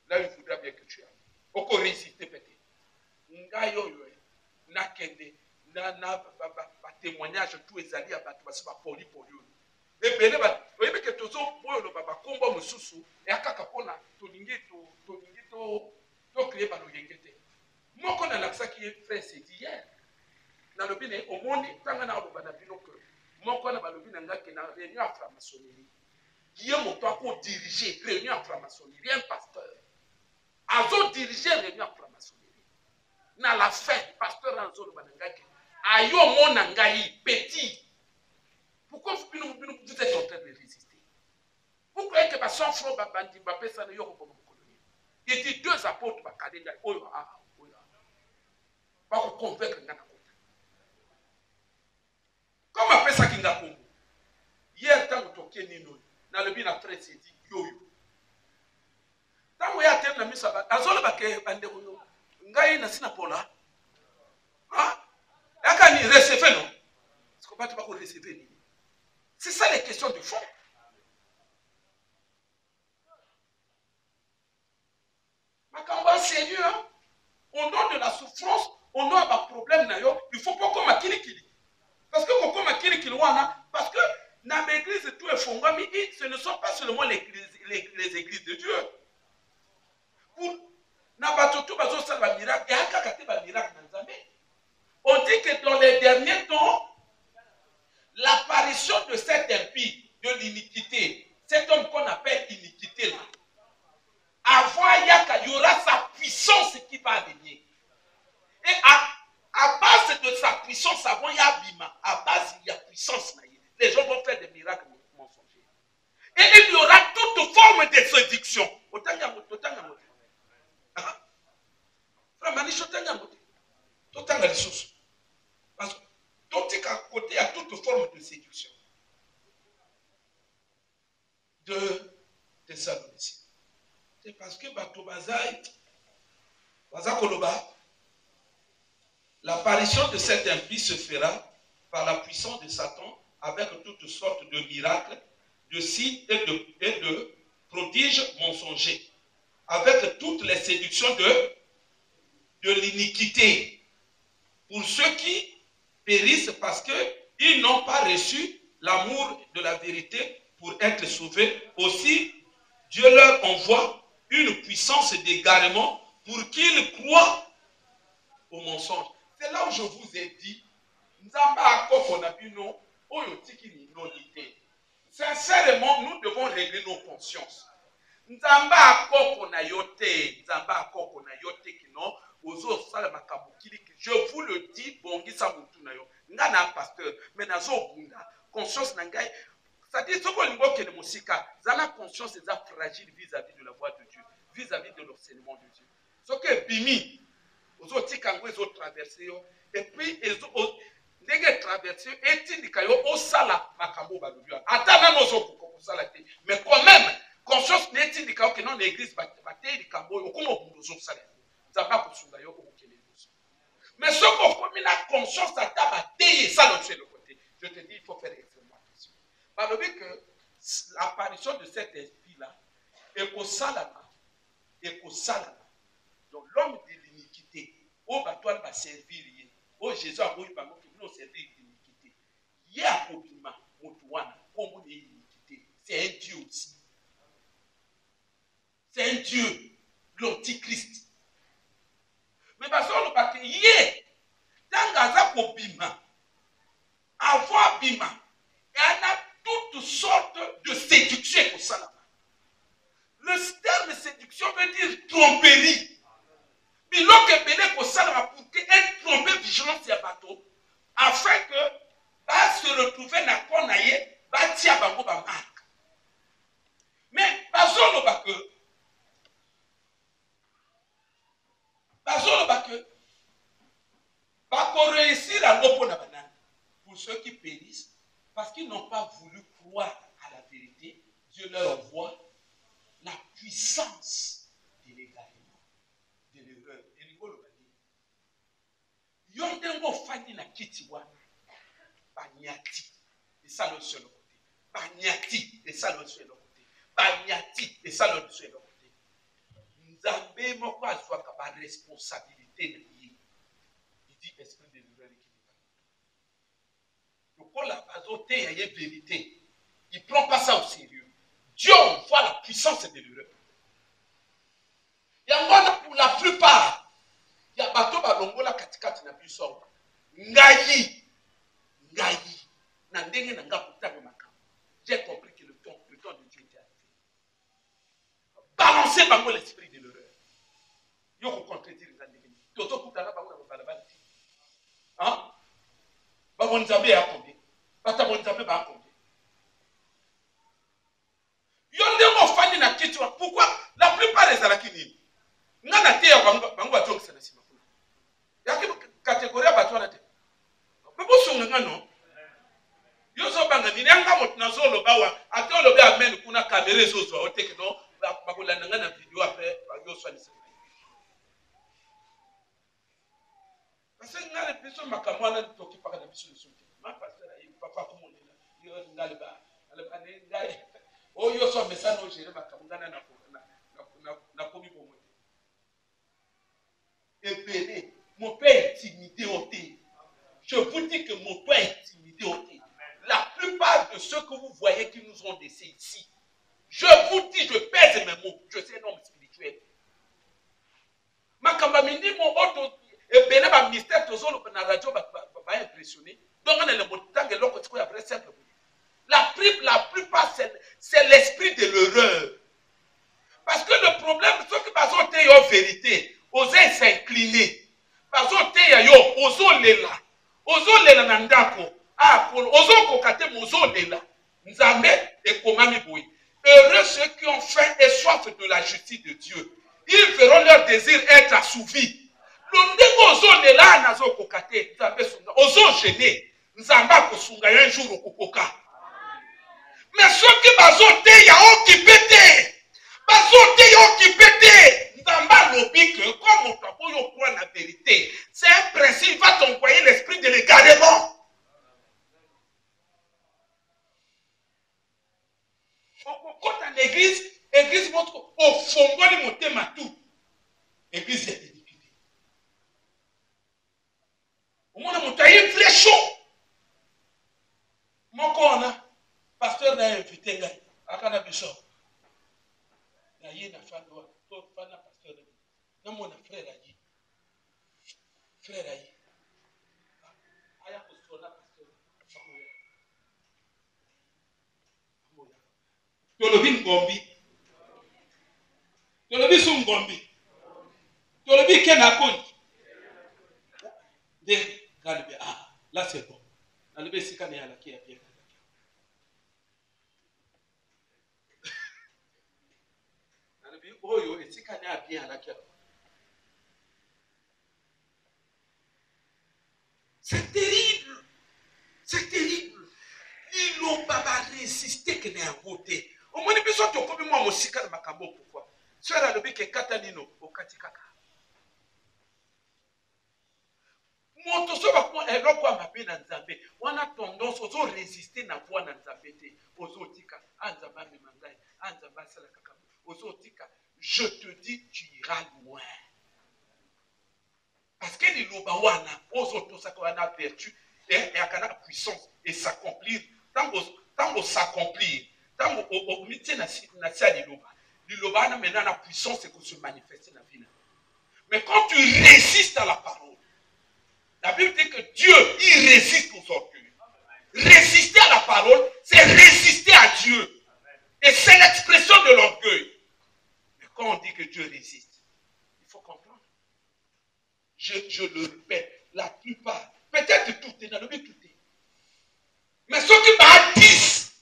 là où il voudra bien que tu ailles. Au cas résister peut-être. Témoignage tout ezali à poli. Et bien, vous voyez que tous les combat mususu et akaka pona tolingi to créer par le yengete. Moi qu'on a l'accès qui est frère c'est hier. Dans le bien au monde tant na lo bana bino que moi qu'on a balobi na ngaki na réunion à franc-maçonnerie. Qui est mon temps pour diriger réunion à franc-maçonnerie un pasteur. Azo diriger réunion à franc-maçonnerie. Na la fin pasteur Anzo lo bana ngaki ayo mon ngai petit. Pourquoi vous êtes en train de résister? Vous croyez que son frère Babandi Mbappé, ça ne y a pas de colonie. Il dit deux apôtres, pour convaincre Ngana Kota. Comment appelle ça Kinga Kongo? Hier, tant que tu es Nino, dans le bien après, c'est dit yo-yo. Tant que tu as terminé ça, Azola Baké, Banderoyo, Ngaï Nasina Pola. Ah, Yakani recevé non? Est-ce qu'on va te recevoir? C'est ça les questions de fond. Makamba sérieux, hein? On donne de la souffrance, on a un problème, il ne faut pas qu'on m'a kili. Parce que quand on m'a kili, parce que dans l'église, tout est fondé, mais ce ne sont pas seulement les églises de Dieu. Pour on dit que dans les derniers temps, l'apparition de cet impie, de l'iniquité, cet homme qu'on appelle iniquité, il y aura sa puissance qui va venir. Et à base de sa puissance, il y a Abima. À base, il y a puissance. Les gens vont faire des miracles mensongers. Et il y aura toute forme de séduction. Parce que côté, il y a toute forme de séduction. De Thessaloniciens. C'est parce que l'apparition de cet impie se fera par la puissance de Satan avec toutes sortes de miracles, de signes et de prodiges mensongers, avec toutes les séductions de l'iniquité, pour ceux qui périssent parce qu'ils n'ont pas reçu l'amour de la vérité pour être sauvés. Aussi, Dieu leur envoie une puissance d'égarement pour qu'ils croient au mensonge. C'est là où je vous ai dit, sincèrement, nous devons régler nos consciences. Je vous le dis, pasteur, mais conscience nangai. C'est-à-dire, que la conscience est fragile vis-à-vis de la voix de Dieu, vis-à-vis de l'enseignement de Dieu. Ce que Bimi, aux autres traversés, et puis les autres traversés, et au sala makambo balubi. Mais quand même, conscience n'est indiqué que non l'église bataille du cambo, au comment vous nous observez. Mais ce qu'on commet la conscience à tabater, ça l'autre le côté. Je te dis, il faut faire extrêmement attention. Par le fait que l'apparition de cet esprit-là est au salama et qu'au salam. Donc l'homme de l'iniquité, au bateau va servir, au Jésus a voulu nous servir l'iniquité. Il y a un compliment, comme l'iniquité. C'est un Dieu aussi. C'est un Dieu, l'antichrist. Mais parce que hier, dans Gaza Kobima, avant Bima, il y a toutes sortes de séductions au salam. Le terme séduction veut dire tromperie. Mais l'autre belé au salam pour être trompé vigilance à bateau, afin que va se retrouver dans le conaïe, va tirer bango ba marque. Mais pas que va réussir à l'opposer pour ceux qui périssent, parce qu'ils n'ont pas voulu croire à la vérité. Dieu leur envoie la puissance de l'égarement, de l'erreur. Yondengo fandi na kitiwa, banyati, et ça le seul côté. Banyati, et ça le seul côté. Banyati, et ça le seul côté. Nzambe moko azwa ka ba responsabilité de lui. Il dit esprit de l'erreur qui n'est pas. Le col a azoté, il y a une vérité. Il ne prend pas ça au sérieux. Dieu voit la puissance de l'erreur. Il y a pour la plupart, il y a bateau balongola katikati na biso. Ngayi, na ndenge na nga kutanga makam. J'ai compris que le temps de Dieu était arrivé. Balancer bango l'esprit de l'erreur. Yo ko contredire ngandenge. Toto kutana bango na balabala. Hein? Bango nzambe a combien? Bata bon nzambe ba combien? Yondemo fani na kichwa. Pourquoi la plupart des alakini ngana te ya bango bato kisana sima kuna. Yaki catégorie bato na te. Bebo songa ngano. Yoso banga ni anga mot na zolo bawa atolo be amen kuna kamera zozo oteke no bakolanda ngana video après yoso ani se. Parce que ngale biso makamwa na toki paka na biso sote. Ma pasteur ayi papa ko mon yo ngale ba ale ngai o yoso mesano gere makamwa na komi pour moi. Épelé, mon père intimidé au thé. Je vous dis que mon père est intimidé au thé. La plupart de ceux que vous voyez qui nous ont laissés ici, je vous dis, je pèse mes mots, je suis un homme spirituel. Ma kambamindi mon auto et bene ba mystère tozolo na radio ba impressionné. Donc on est le montant que l'on continue après simple. La plupart c'est l'esprit de l'erreur. Parce que le problème c'est que parce que en vérité, oser s'incliner. Parce que yo ozo lela na ndako. Ah, ozo kokate mozo lela. Nzambe et komami boui. Heureux ceux qui ont faim et soif de la justice de Dieu. Ils verront leur désir être assouvis. L'ondego ozo lela nazo kokate. Nzambe sunga. Ozo gêné. Nzamba kosunga un jour okokoka. Mais ceux qui bazo te ya occupé te. Bazo te ya occupé te. Nzamba lobi que comme on peut croire la vérité, c'est un principe, il va t'envoyer l'esprit de l'égarement. Quand dans l'église montre au fond de monter ma tout. L'église est iniquité. Au moins, on a une flèche chaud. Mon corps, pasteur n'a invité, à Canabisson. Il y a une femme, pasteur. Non, mon frère a dit. Frère a dit. Tolobi ngombi. Tolobi sungombi. Tolobi kena konti. De galbe ah là c'est bon. Galbe sikane ya la kia bien. Galbe oyo esikane ya bien la kia. C'est terrible. C'est terrible. Ils n'ont pas résisté que n'a voté. Au moins, ils ont comme moi, mon sikane makambo pourquoi? Sera le bique katanino au katikaka. Moto so ba ko eloko amabe na nzambe wana tendance ozo résister na voix na nzambe te ozo tika anzamba me mangai anzamba sala kaka ozo tika je te dis, tu iras loin. Parce que les lobawana, aux autres, ça qu'on a vertu, et a puissance, et s'accomplir, tant qu'on s'accomplir, tant qu'on métier n'a pas les lobawana maintenant la puissance, c'est qu'on se manifeste dans la vie. Mais quand tu résistes à la parole, la Bible dit que Dieu, il résiste aux orgueils. Résister à la parole, c'est résister à Dieu. Et c'est l'expression de l'orgueil. Mais quand on dit que Dieu résiste, il faut comprendre. Je le répète, la plupart, peut-être tout est dans le but, tout est. Mais ce qui bâtissent,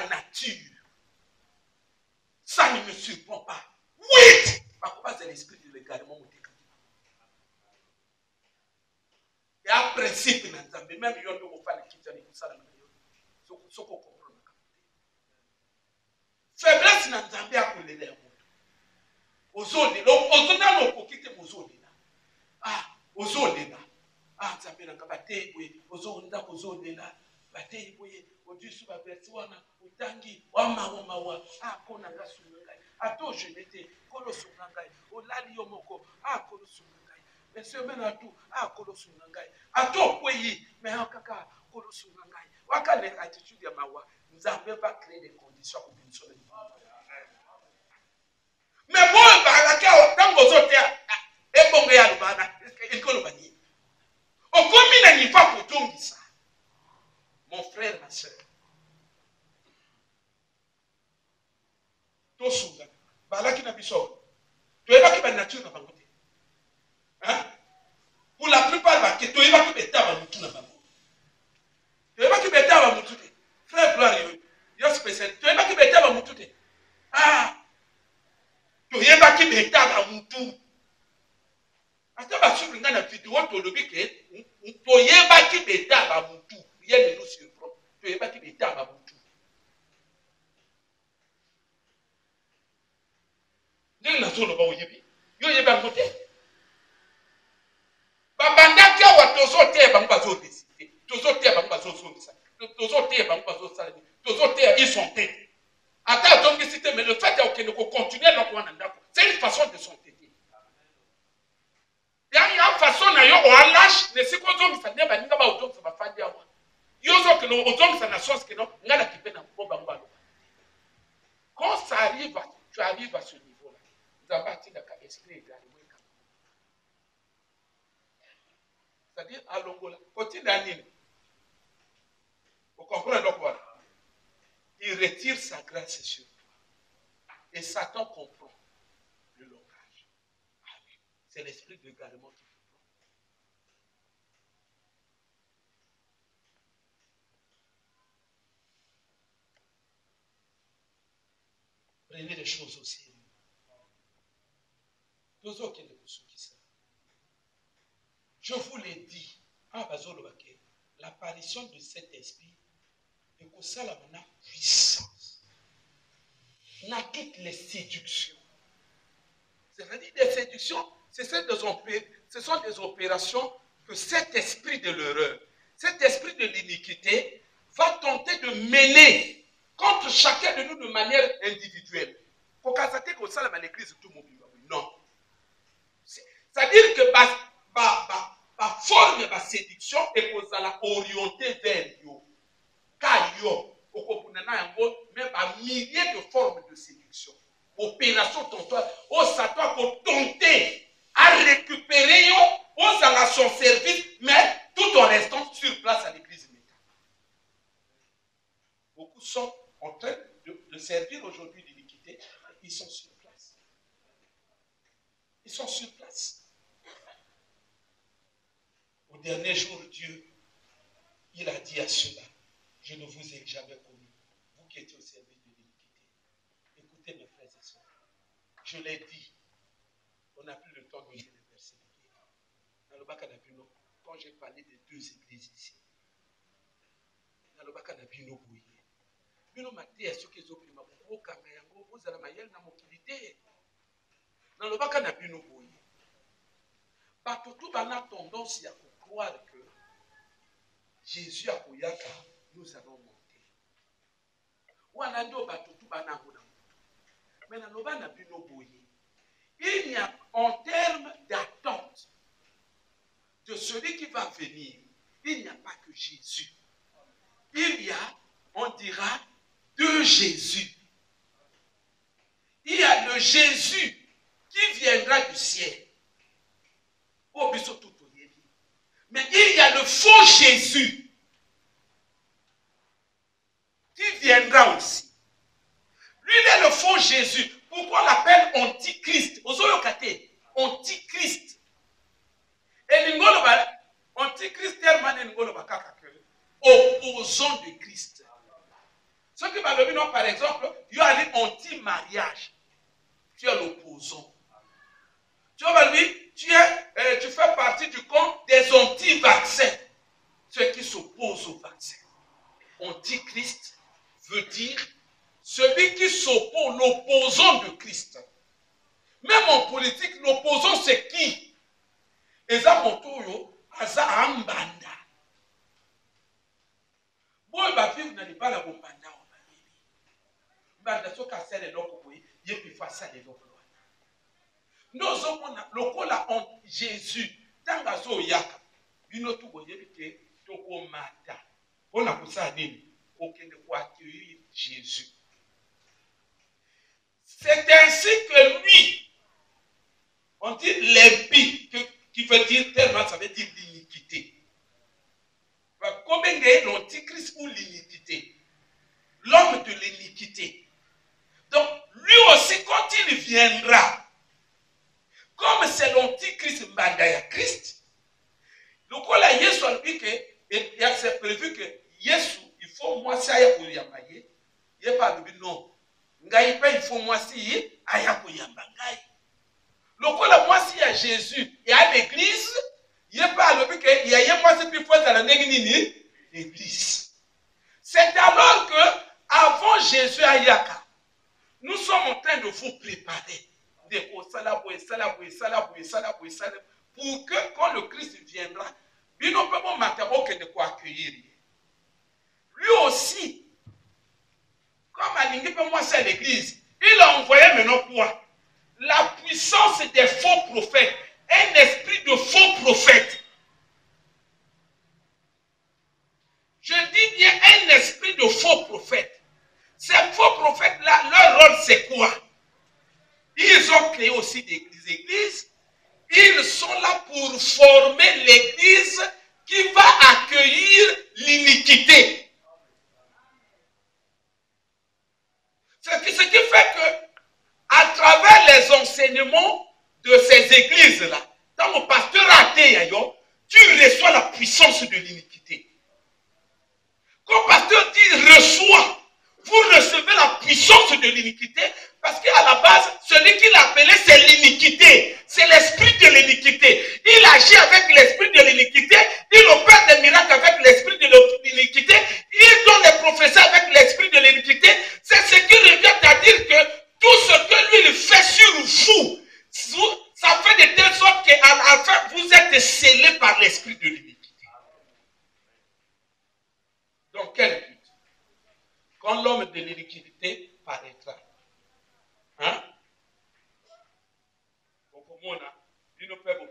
nature, ça ne me surprend pas. Oui, c'est l'esprit de l'égarement. Il y a un principe dans Zambie, même si on ne pas le quitter, faiblesse dans Zambie a coulé les mots. Ozone, ozona no kokite ozone là. Ah, ozone là. Ah, Zambie na kabate boye, ozone da ozone là. Bate boye, odisu ba versi wana, utangi wa mawa. Ah, kona ngasungai. Ato jenete, kolo sungai. Olali yomoko, ah kolo sungai. Monsieur Menatu, ah kolo sungai. Ato koyi, mais kaka kolo sungai. Wakane attitude ya mawa. Nzambe va créer des conditions pour une seule. Mais bon, tant que vous êtes et bon, il faut ça. Mon frère, ma soeur. Tout souga. Balaki na biso. Tu es pas qui nature na bango. Hein? Pour la plupart, tu es pas qui beta ba mutu na bango. Tu es pas qui beta ba mutu. Frère Gloire, yo spécial. Tu es pas qui beta ba mutu. Ah. Tu es pas qui beta ba mutu. Ata ba sur nga na vidéo to lobi ke to yeba ki beta ba mutu rien ne nous surprend to yeba ki beta ba mutu ndenge na solo ba oyebi yo yeba ngote ba banda ki awa tozo te ba mba zo décider tozo te ba mba zo sonisa tozo te ba mba zo sala tozo te ils sont têtes ata donc cité mais le fait que nous continuer donc on ndako c'est une façon de s'entêter. Il y a une façon na yo on lâche ne siko zo ça ne ba ninga ba ozo ba fandi awa yo zo que no ozo ça na chose que non ngala kipe na ko ba ngalo. Quand ça arrive tu arrives à ce niveau là nous avons bâti le esprit égaré. C'est-à-dire à l'ongola continue à nini vous comprenez donc voilà il retire sa grâce sur toi et Satan comprend le langage. Ah oui, c'est l'esprit de l'égarement qui fait. Prenez les choses au sérieux. Je vous l'ai dit, l'apparition de cet esprit est que ça a une puissance. N'a quitte les séductions. C'est-à-dire des séductions, ce sont des opérations que cet esprit de l'erreur, cet esprit de l'iniquité va tenter de mener contre chacun de nous de manière individuelle. Pour constater que ça, l'église, tout le monde. Non. C'est-à-dire que la forme de la séduction est orientée vers yo. Car yo, même à milliers de formes de séduction. Opération tontoise, au Satan pour tenter à récupérer yo, aux à son service, mais tout en restant sur place à l'église. Beaucoup sont en train de servir aujourd'hui l'iniquité, ils sont sur place. Ils sont sur place. Au dernier jour, Dieu, il a dit à ceux-là, je ne vous ai jamais connu, vous qui étiez au service de l'iniquité. Écoutez mes frères et sœurs, je l'ai dit, on n'a plus le temps de lire les versets. Dans le Bakanabino, quand j'ai parlé des deux églises ici, dans le Bakanabino, bino maté ce qui est au prima pour Kangayango, vous allez mailler na mobilité. Dans le Bakanabino, tout a tendance à croire que Jésus a nous allons monter. Ou anando batutu banango. Mais dans il y a en termes d'attente de celui qui va venir, il n'y a pas que Jésus. Il y a, on dira, deux Jésus. Il y a le Jésus qui viendra du ciel. Mais il y a le faux Jésus qui viendra aussi. Lui, il est le faux Jésus. Pourquoi on l'appelle Antichrist? Antichrist. Et l'ingoloba, Antichrist, opposant de Christ. Ce qui va le dire, par exemple, il y a un anti-mariage. Tu es l'opposant. Tu vas lui, tu fais partie du camp des anti-vaccins. Ceux qui s'opposent au vaccin. Antichrist veut dire celui qui s'oppose, l'opposant de Christ. Même en politique, l'opposant c'est qui? Eza motoyo, aza ambanda. Boy ba vivre na libala bombanda wa babibi. Mbanda soka sele loko boy, yepi fasa de loko. Nous avons lokola Jésus, tanga zo yaka. Bino tu boyebi ke toko mata. On a pour ça nini? Aucun de quoi accueillir Jésus. C'est ainsi que lui, on dit l'impie, qui veut dire tellement, ça veut dire l'iniquité. Combien est l'antichrist ou l'iniquité? L'homme de l'iniquité. Donc, lui aussi, quand il viendra, comme c'est l'antichrist Mbandaya Christ, le coup là, Yesu a dit que, c'est prévu que Yesu, il faut moi ça ya koyambaye, il n'y a pas de non. Ngai pas il faut moi si aya koyambangai. Le coup là, moi si à Jésus et à l'église, il n'y a pas le but que il y a moi si plus fort dans la l'église. C'est alors que avant Jésus à Yaka, nous sommes en train de vous préparer. Pour que quand le Christ viendra, lui ne peut pas de quoi accueillir. Lui aussi, comme Alingi peut moi c'est l'église, il a envoyé maintenant quoi? La puissance des faux prophètes, un esprit de faux prophètes. Je dis bien un esprit de faux prophètes. Ces faux prophètes-là, leur rôle c'est quoi? Ils ont créé aussi des églises. Ils sont là pour former l'église qui va accueillir l'iniquité. Ce qui fait que, à travers les enseignements de ces églises-là, dans mon pasteur athée, tu reçois la puissance de l'iniquité. Quand le pasteur dit reçois, vous recevez la puissance de l'iniquité, parce qu'à la base, celui qui l'appelait, c'est l'iniquité. C'est l'esprit de l'iniquité. Il agit avec l'esprit de l'iniquité. Il opère des miracles avec l'esprit de l'iniquité. Il donne des prophéties avec l'esprit de l'iniquité. C'est ce qui revient à dire que tout ce que lui il fait sur vous, ça fait de telle sorte qu'à la fin, vous êtes scellés par l'esprit de l'iniquité. Donc, quel but? Quand l'homme de l'iniquité paraîtra. Hein? Il ne peut pas.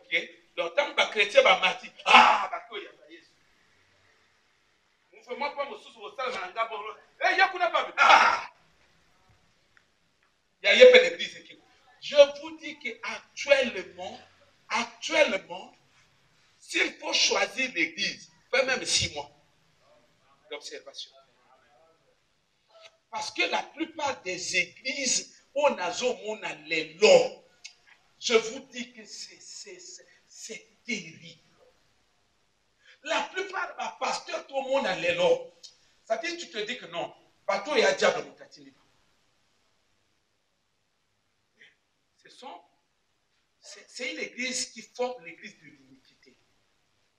Donc, tant que les chrétiens va martyr, ah, il y a pas Jésus. On fait moi pas mon sous au stade dans la gare. Eh, il y a pas. Ah! Il y a pas d'église qui. Je vous dis qu'actuellement, s'il faut choisir l'église, fait même 6 mois d'observation. Parce que la plupart des églises, on a les lois. Je vous dis que c'est terrible. La plupart des pasteurs, tout le monde a les lois. Ça dit, tu te dis que non, bateau et diable mon tatini. C'est une église qui forme l'église de l'iniquité.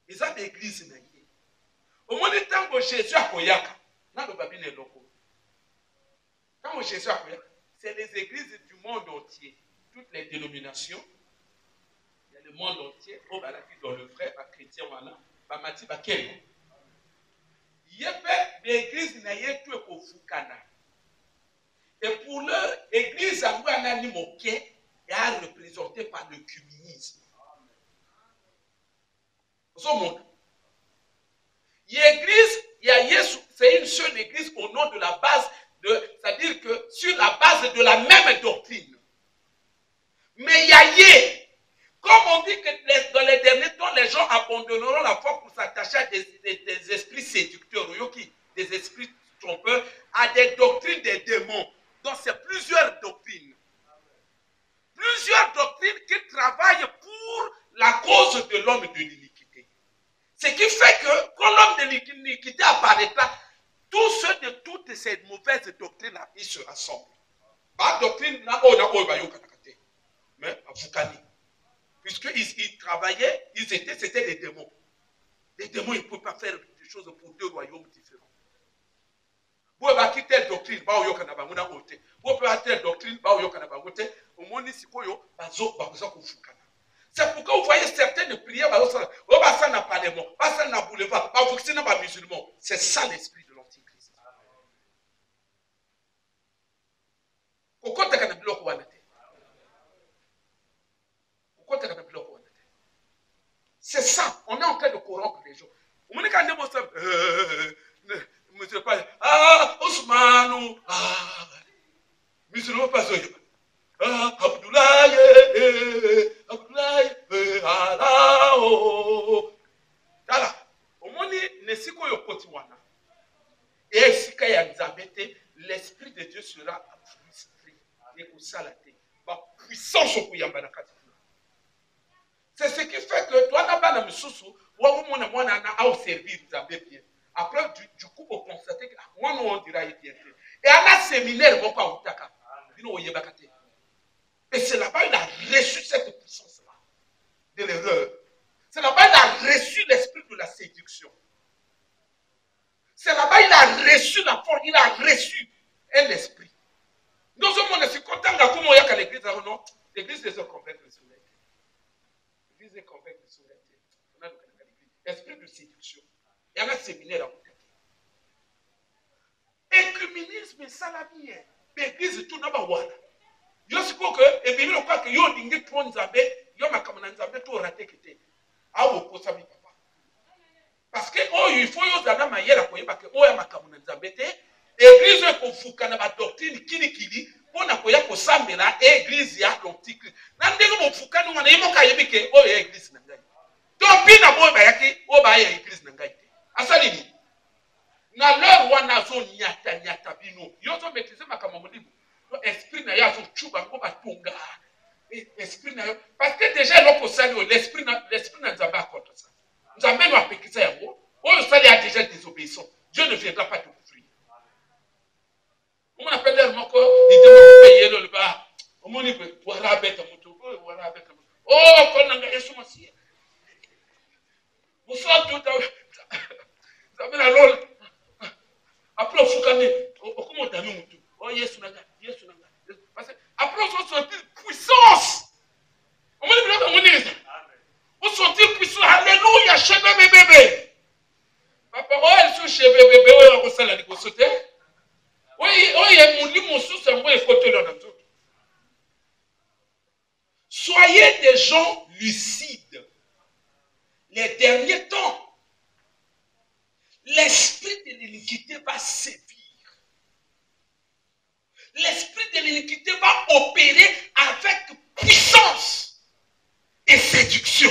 Ils ont des églises. Au moins, le temps que Jésus a koyaka, n'a pas bien les locaux. Quand Jésus a koyaka, c'est les églises du monde entier, toutes les dénominations. Il y a le monde entier, oh, bah, là, dans le vrai, bah, chrétien, voilà, bah, mati, bah, quel. Il y a des églises, il y a tout au Fukana. Et pour leur église, à moi, un animal qui est représenté par le communisme. L'église, il y a Yesu, c'est une seule église au nom de la base, c'est-à-dire que sur la base de la même doctrine. Mais il y a Yé. Comme on dit que dans les derniers temps, les gens abandonneront la foi pour s'attacher à des esprits séducteurs, des esprits trompeurs, à des doctrines des démons. Donc c'est plusieurs doctrines. Plusieurs doctrines qui travaillent pour la cause de l'homme de l'iniquité. Ce qui fait que quand l'homme de l'iniquité apparaîtra, tous ceux de toutes ces mauvaises doctrines, ils se rassemblent. Pas doctrine, mais puisqu'ils travaillaient, c'était des démons. Les démons, ils ne peuvent pas faire des choses pour deux royaumes différents. Vous avez acquis telle doctrine, vous avez telle doctrine, c'est pourquoi vous voyez certaines prières, c'est ça l'esprit de l'antichrist. C'est ça, on est en train de corrompre les gens. Ah, Ousmane, ah, musulman pas ah, Abdoulaye, Abdoulaye, alao. Voilà. Au moins, nesiko yokoti wana. Et sika ya nzabete, l'esprit de Dieu sera frustré. Et kusalate. Ba puissance au kuyamba na kati. C'est ce qui fait que toi n'a pas na misusu, wa mona mwana na au servir nzabé bien. Après du coup on constate que moi on dira bien. Et à la séminaire mon pas utaka. Bino oyebakate. Et c'est là-bas il a reçu cette puissance-là de l'erreur. C'est là-bas il a reçu l'esprit de la séduction. C'est là-bas il a reçu la force, il a reçu un esprit. Nous sommes en content comme on y a l'église, non? L'église est convaincue sur l'église. L'église est convaincue sur l'église. Esprit de séduction. Il y a un séminaire à côté. Écuménisme, ça la vie. L'église tout n'a pas voilà. Yo siko que et bien le quoi que yo dingue trop nzambe yo makamana nzambe to raté kete awo kosa mi papa parce que oh il faut yo zana mayela ko yeba que oh ya makamana nzambe te église ko fuka na ba doctrine kili pona ko ya ko sambela église ya l'antichrist na ndenge mo fuka no na yimo ka yebike oh ya église na ngai to pina bo ba yaki oh ba ya église na ngai te asali ni na leur wana zo nyata bino yo to maîtriser makamana modibo esprit na ya zo chuba ko batunga esprit na yo parce que déjà loko sali l'esprit na nzamba contre ça nzamba no apekisa yango oyo sali a déjà désobéissant Dieu ne viendra pas te couvrir on appelle leur moko il demande payer le bas on moni wara beta mutu oh konanga yesu masiya muso tout nzamba na lol après fukane okomo dami mutu oh yesu nanga parce que après on sortir puissance on on sortir puissance alléluia chez bébé papa oh elle sous chez bébé oh on sala liko sauter oui il mundi musu sango e côté là dans tout soyez des gens lucides les derniers temps l'esprit de l'iniquité va sévir. L'esprit de l'iniquité va opérer avec puissance et séduction.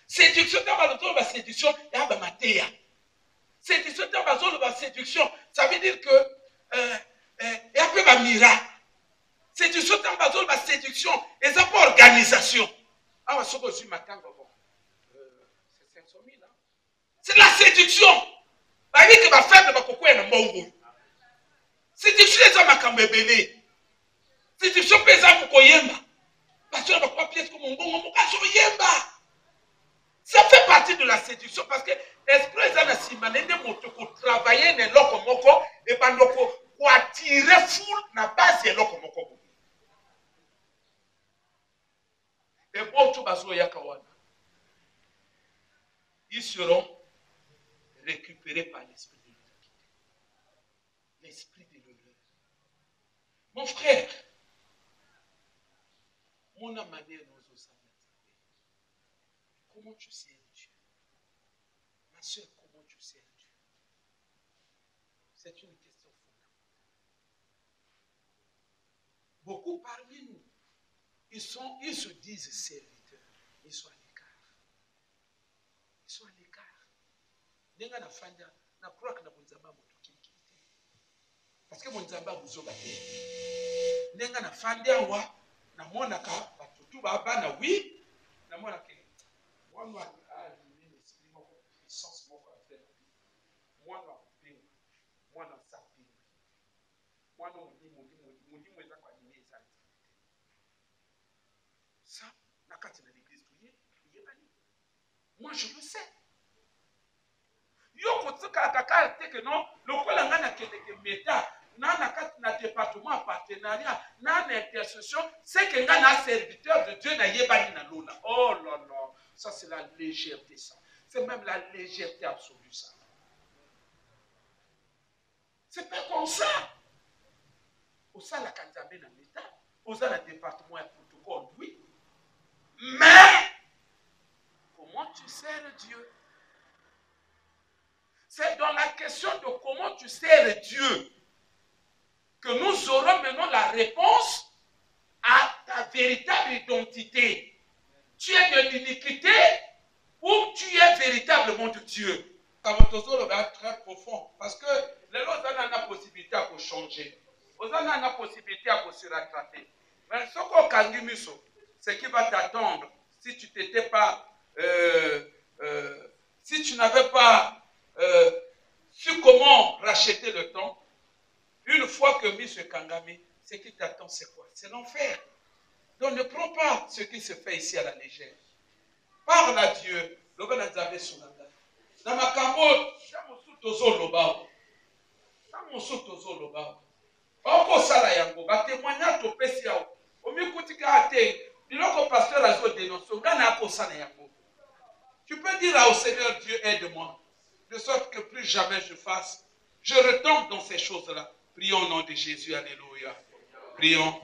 Séduction, séduction, séduction, ça veut dire que il y a peu de miracle. Séduction, séduction, et ça pas organisation. Ah, c'est 500 000. C'est la séduction. Séduction eza makambo ebele. Séduction pesa mukoyemba. Parce que bakwa pièce comme mbongo mukazo yemba. Ça fait partie de la séduction parce que esprit eza na simanende moto ko travailler ne loko moko et bandoko ko attirer foule na base ya loko moko. Et bon tout bazo yakawana. Ils seront récupérés par l'esprit. l'esprit de l'honneur. Mon frère, mon amane nous osana. Comment tu sers Dieu? Ma soeur, comment tu sers Dieu? C'est une question fondamentale. Beaucoup parmi nous, ils se disent serviteurs. Ils sont à l'écart. Ils sont à l'écart. Nenga na fanda na croire que na bonzamba moto kiki. Parce que bonzamba buzoba te. Nenga na fanda wa na mona ka batutu ba bana oui na mona ke mwana a ni esprit moko puissance moko a faire mwana pinga mwana sapinga mwana mudi mweza kwa nini ezali ça na kati na l'église tuye yebani. Moi je le sais. Yo kotsaka kaka te que non lokola ngana ke meta na kati na département partenariat na intercession c'est que ngana serviteur de Dieu na yebani na lona. Oh là là, ça c'est la légèreté ça. C'est même la légèreté absolue ça. C'est pas comme ça. Au sein la kanzambe na meta, au sein la département et protocole oui. Mais comment tu sers Dieu? C'est dans la question de comment tu sers Dieu que nous aurons maintenant la réponse à ta véritable identité. Tu es de l'iniquité ou tu es véritablement de Dieu. C'est très profond parce que les autres ont la possibilité de changer. Ils ont la possibilité de se rattraper. Mais ce qu'on a ce qui va t'attendre si tu n'étais pas, si tu n'avais pas su comment racheter le temps, une fois que mis ce Kangami, ce qui t'attend, c'est quoi? C'est l'enfer. Donc ne prends pas ce qui se fait ici à la légère. Parle à Dieu. Tu peux dire au Seigneur Dieu, aide-moi. De sorte que plus jamais je retombe dans ces choses-là. Prions au nom de Jésus, alléluia. Prions.